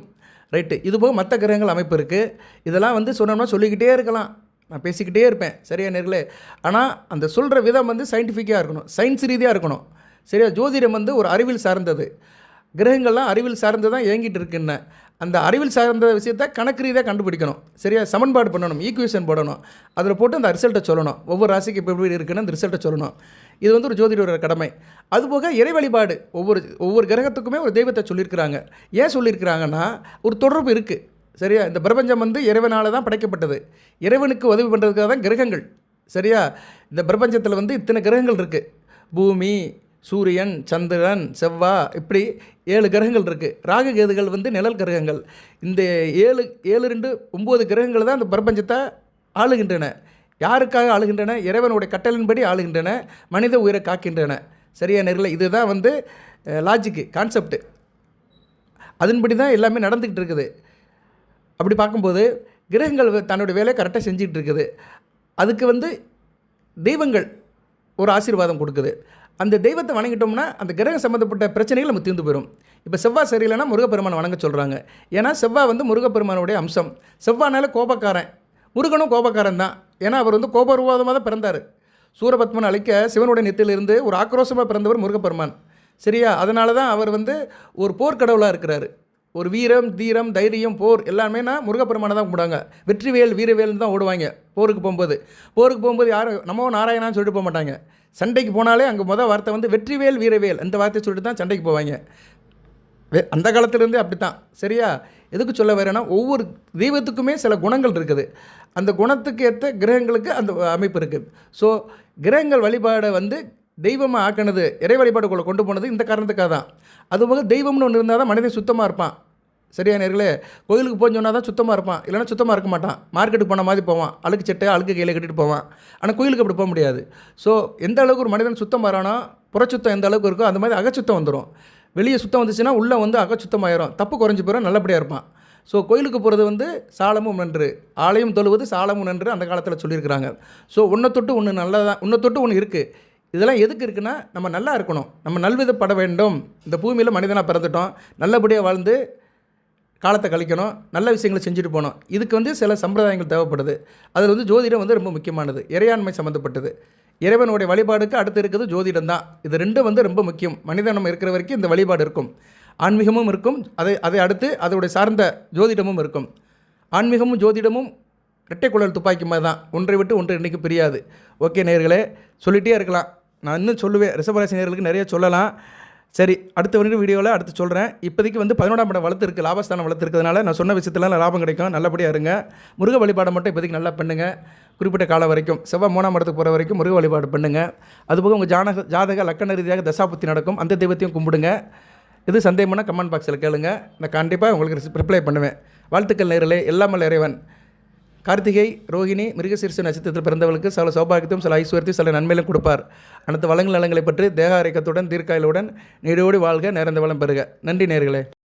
ரைட்டு. இதுபோக மற்ற கிரகங்கள் அமைப்பு இருக்குது. இதெல்லாம் வந்து சொன்னோம்னா சொல்லிக்கிட்டே இருக்கலாம், நான் பேசிக்கிட்டே இருப்பேன். சரியா நேர்களே? ஆனால் அந்த சொல்கிற விதம் வந்து சயின்டிஃபிக்காக இருக்கணும், சயின்ஸ் ரீதியாக இருக்கணும். சரியா? ஜோதிடம் வந்து ஒரு அறிவியல் சார்ந்தது. கிரகங்கள்லாம் அறிவியல் சார்ந்து தான் இயங்கிட்டு இருக்குன்னு. அந்த அறிவியல் சார்ந்த விஷயத்தை கணக்கு ரீதியாக கண்டுபிடிக்கணும். சரியா? சமன்பாடு பண்ணணும், ஈக்குவேஷன் போடணும், அதில் போட்டு அந்த ரிசல்ட்டை சொல்லணும். ஒவ்வொரு ராசிக்கு இப்போ எப்படி இருக்குன்னு அந்த ரிசல்ட்டை சொல்லணும். இது வந்து ஒரு ஜோதிடரோட கடமை. அதுபோக இறை வழிபாடு, ஒவ்வொரு கிரகத்துக்குமே ஒரு தெய்வத்தை சொல்லியிருக்கிறாங்க. ஏன் சொல்லியிருக்கிறாங்கன்னா, ஒரு தொடர்பு இருக்குது. சரியா? இந்த பிரபஞ்சம் வந்து இறைவனால் தான் படைக்கப்பட்டது. இறைவனுக்கு உதவி பண்ணுறதுக்காக தான் கிரகங்கள். சரியா? இந்த பிரபஞ்சத்தில் வந்து இத்தனை கிரகங்கள் இருக்குது. பூமி, சூரியன், சந்திரன், செவ்வாய், இப்படி 7 கிரகங்கள் இருக்குது. ராகு கேதுகள் வந்து நிழல் கிரகங்கள். இந்த 7 2 9 கிரகங்கள் தான் இந்த பிரபஞ்சத்தை ஆளுகின்றன. யாருக்காக ஆளுகின்றன? இறைவனுடைய கட்டளின்படி ஆளுகின்றன, மனித உயிரை காக்கின்றன. சரியா நேரில்? இதுதான் வந்து லாஜிக்கு, கான்செப்டு. அதன்படி தான் எல்லாமே நடந்துக்கிட்டு இருக்குது. அப்படி பார்க்கும்போது கிரகங்கள் தன்னுடைய வேலையை கரெக்டாக செஞ்சுக்கிட்டு இருக்குது. அதுக்கு வந்து தெய்வங்கள் ஒரு ஆசீர்வாதம் கொடுக்குது. அந்த தெய்வத்தை வணங்கிட்டோம்னா அந்த கிரகம் சம்மந்தப்பட்ட பிரச்சனைகள் நம்ம தீர்ந்து போயிடும். இப்போ செவ்வாய் சரியில்லைன்னா முருகப்பெருமானை வணங்க சொல்கிறாங்க. ஏன்னா செவ்வாய் வந்து முருகப்பெருமானுடைய அம்சம். செவ்வாய்னால கோபக்காரன், முருகனும் கோபக்காரன் தான். ஏன்னா அவர் வந்து கோபரூபமாக தான் பிறந்தார். சூரபத்மன் அழிக்க சிவனுடைய நெத்திலிருந்து ஒரு ஆக்ரோஷமாக பிறந்தவர் முருகப்பெருமான். சரியா? அதனால தான் அவர் வந்து ஒரு போர்க்கடவுளாக இருக்கிறார். ஒரு வீரம், தீரம், தைரியம், போர் எல்லாமே முருகப்பெருமானை தான் கும்பிடுவாங்க. வெற்றிவேல், வீரவேல்னு தான் ஓடுவாங்க போருக்கு போகும்போது யாரும் நமோ நாராயணான்னு சொல்லிட்டு போக மாட்டாங்க. சண்டைக்கு போனாலே அங்கே மொதல் வார்த்தை வந்து வெற்றிவேல், வீரவேல், அந்த வார்த்தையை சொல்லிட்டு தான் சண்டைக்கு போவாங்க. அந்த காலத்துலேருந்தே அப்படி தான். சரியா? எதுக்கு சொல்ல வரேன்னா, ஒவ்வொரு தெய்வத்துக்குமே சில குணங்கள் இருக்குது. அந்த குணத்துக்கு ஏற்ற கிரகங்களுக்கு அந்த அமைப்பு இருக்குது. ஸோ கிரகங்கள் வழிபாடை வந்து தெய்வமாக ஆக்கினது, இறை வழிபாடுக்குள்ளே கொண்டு போனது இந்த காரணத்துக்காக தான். அதுபோக தெய்வம்னு ஒன்று இருந்தால் தான் மனிதன் சுத்தமாக இருப்பான். சரியா நேர்களே? கோயிலுக்கு போய் சொன்னால் தான் சுத்தமாக இருப்பான், இல்லைனா சுத்தமாக இருக்க மாட்டான். மார்க்கெட்டுக்கு போன மாதிரி போவான், அழுக்கு சட்டை அழுக்கு கையில் கட்டிட்டு போவான். ஆனால் கோயிலுக்கு அப்படி போக முடியாது. ஸோ எந்த அளவுக்கு ஒரு மனிதன் சுத்தம் வரானோ, புறச்சுத்தம் எந்த அளவுக்கு இருக்கோ அந்த மாதிரி அகச்சுத்தம் வந்துடும். வெளியே சுத்தம் வந்துச்சுன்னா உள்ளே வந்து அகச்சுத்தமாயிரும், தப்பு குறைஞ்சி போயிடும், நல்லபடியாக இருப்பான். ஸோ கோயிலுக்கு போகிறது வந்து சாலமும் நன்று, ஆலயம் தொழுவது சாலமும் நன்று அந்த காலத்தில் சொல்லியிருக்கிறாங்க. ஸோ ஒன்றை தொட்டு ஒன்று நல்லதாக, ஒன்றை தொட்டு ஒன்று இருக்குது. இதெல்லாம் எதுக்கு இருக்குன்னா, நம்ம நல்லா இருக்கணும், நம்ம நல்விதப்பட வேண்டும். இந்த பூமியில் மனிதனாக பிறந்துட்டோம், நல்லபடியாக வாழ்ந்து காலத்தை கழிக்கணும், நல்ல விஷயங்களை செஞ்சுட்டு போகணும். இதுக்கு வந்து சில சம்பிரதாயங்கள் தேவைப்படுது. அதில் வந்து ஜோதிடம் வந்து ரொம்ப முக்கியமானது, இறையாண்மை சம்மந்தப்பட்டது. இறைவனுடைய வழிபாடுக்கு அடுத்து இருக்குது ஜோதிடம் தான். இது ரெண்டும் வந்து ரொம்ப முக்கியம். மனிதன் நம்ம இருக்கிற வரைக்கும் இந்த வழிபாடு இருக்கும், ஆன்மீகமும் இருக்கும், அதை அடுத்து அதோடைய சார்ந்த ஜோதிடமும் இருக்கும். ஆன்மீகமும் ஜோதிடமும் இரட்டை குழல் துப்பாக்கி மாதிரி தான், ஒன்றை விட்டு ஒன்று இன்றைக்கி பிரியாது. ஓகே நேயர்களே, சொல்லிகிட்டே இருக்கலாம், நான் இன்னும் சொல்லுவேன், ரிஷபராசி நேயர்களுக்கு நிறைய சொல்லலாம். சரி, அடுத்த வீடியோவில் அடுத்து சொல்கிறேன். இப்போதைக்கு வந்து 11ஆம் இடம் வளர்த்துருக்கு, லாபஸ்தானம் வளர்த்துருக்கிறதுனால நான் சொன்ன விஷயத்துலாம் லாபம் கிடைக்கும், நல்லபடியாக இருங்க. முருக வழிபாடை மட்டும் இப்போதைக்கு நல்லா பண்ணுங்கள். குறிப்பிட்ட காலம் வரைக்கும், செவ்வாய் 3ஆம் இடத்துக்கு போகிற வரைக்கும் முருக வழிபாடு பண்ணுங்கள். அதுபோக உங்கள் ஜாதக லக்கண ரீதியாக தசாபுத்தி நடக்கும், அந்த தெய்வத்தையும் கும்பிடுங்க. இது சந்தேகம்னா கமெண்ட் பாக்ஸில் கேளுங்க, நான் கண்டிப்பாக உங்களுக்கு ரிப்ளை பண்ணுவேன். வாழ்த்துக்கள் நேயர்களே. எல்லாம் இறைவன் கார்த்திகை, ரோகிணி, மிருகசீரிஷ நட்சத்திரத்தில் பிறந்தவர்களுக்கு சில சௌபாகியத்தையும் சில ஐஸ்வர்யத்தையும் சில நன்மையிலும் கொடுப்பார். அனைத்து வளங்கள் நலங்களை பற்றி தேக ஆரோக்கியத்துடன் தீர்க்காயலுடன் நீடோடி வாழ்க, நிறைந்த வளம் பெறுக. நன்றி நேயர்களே.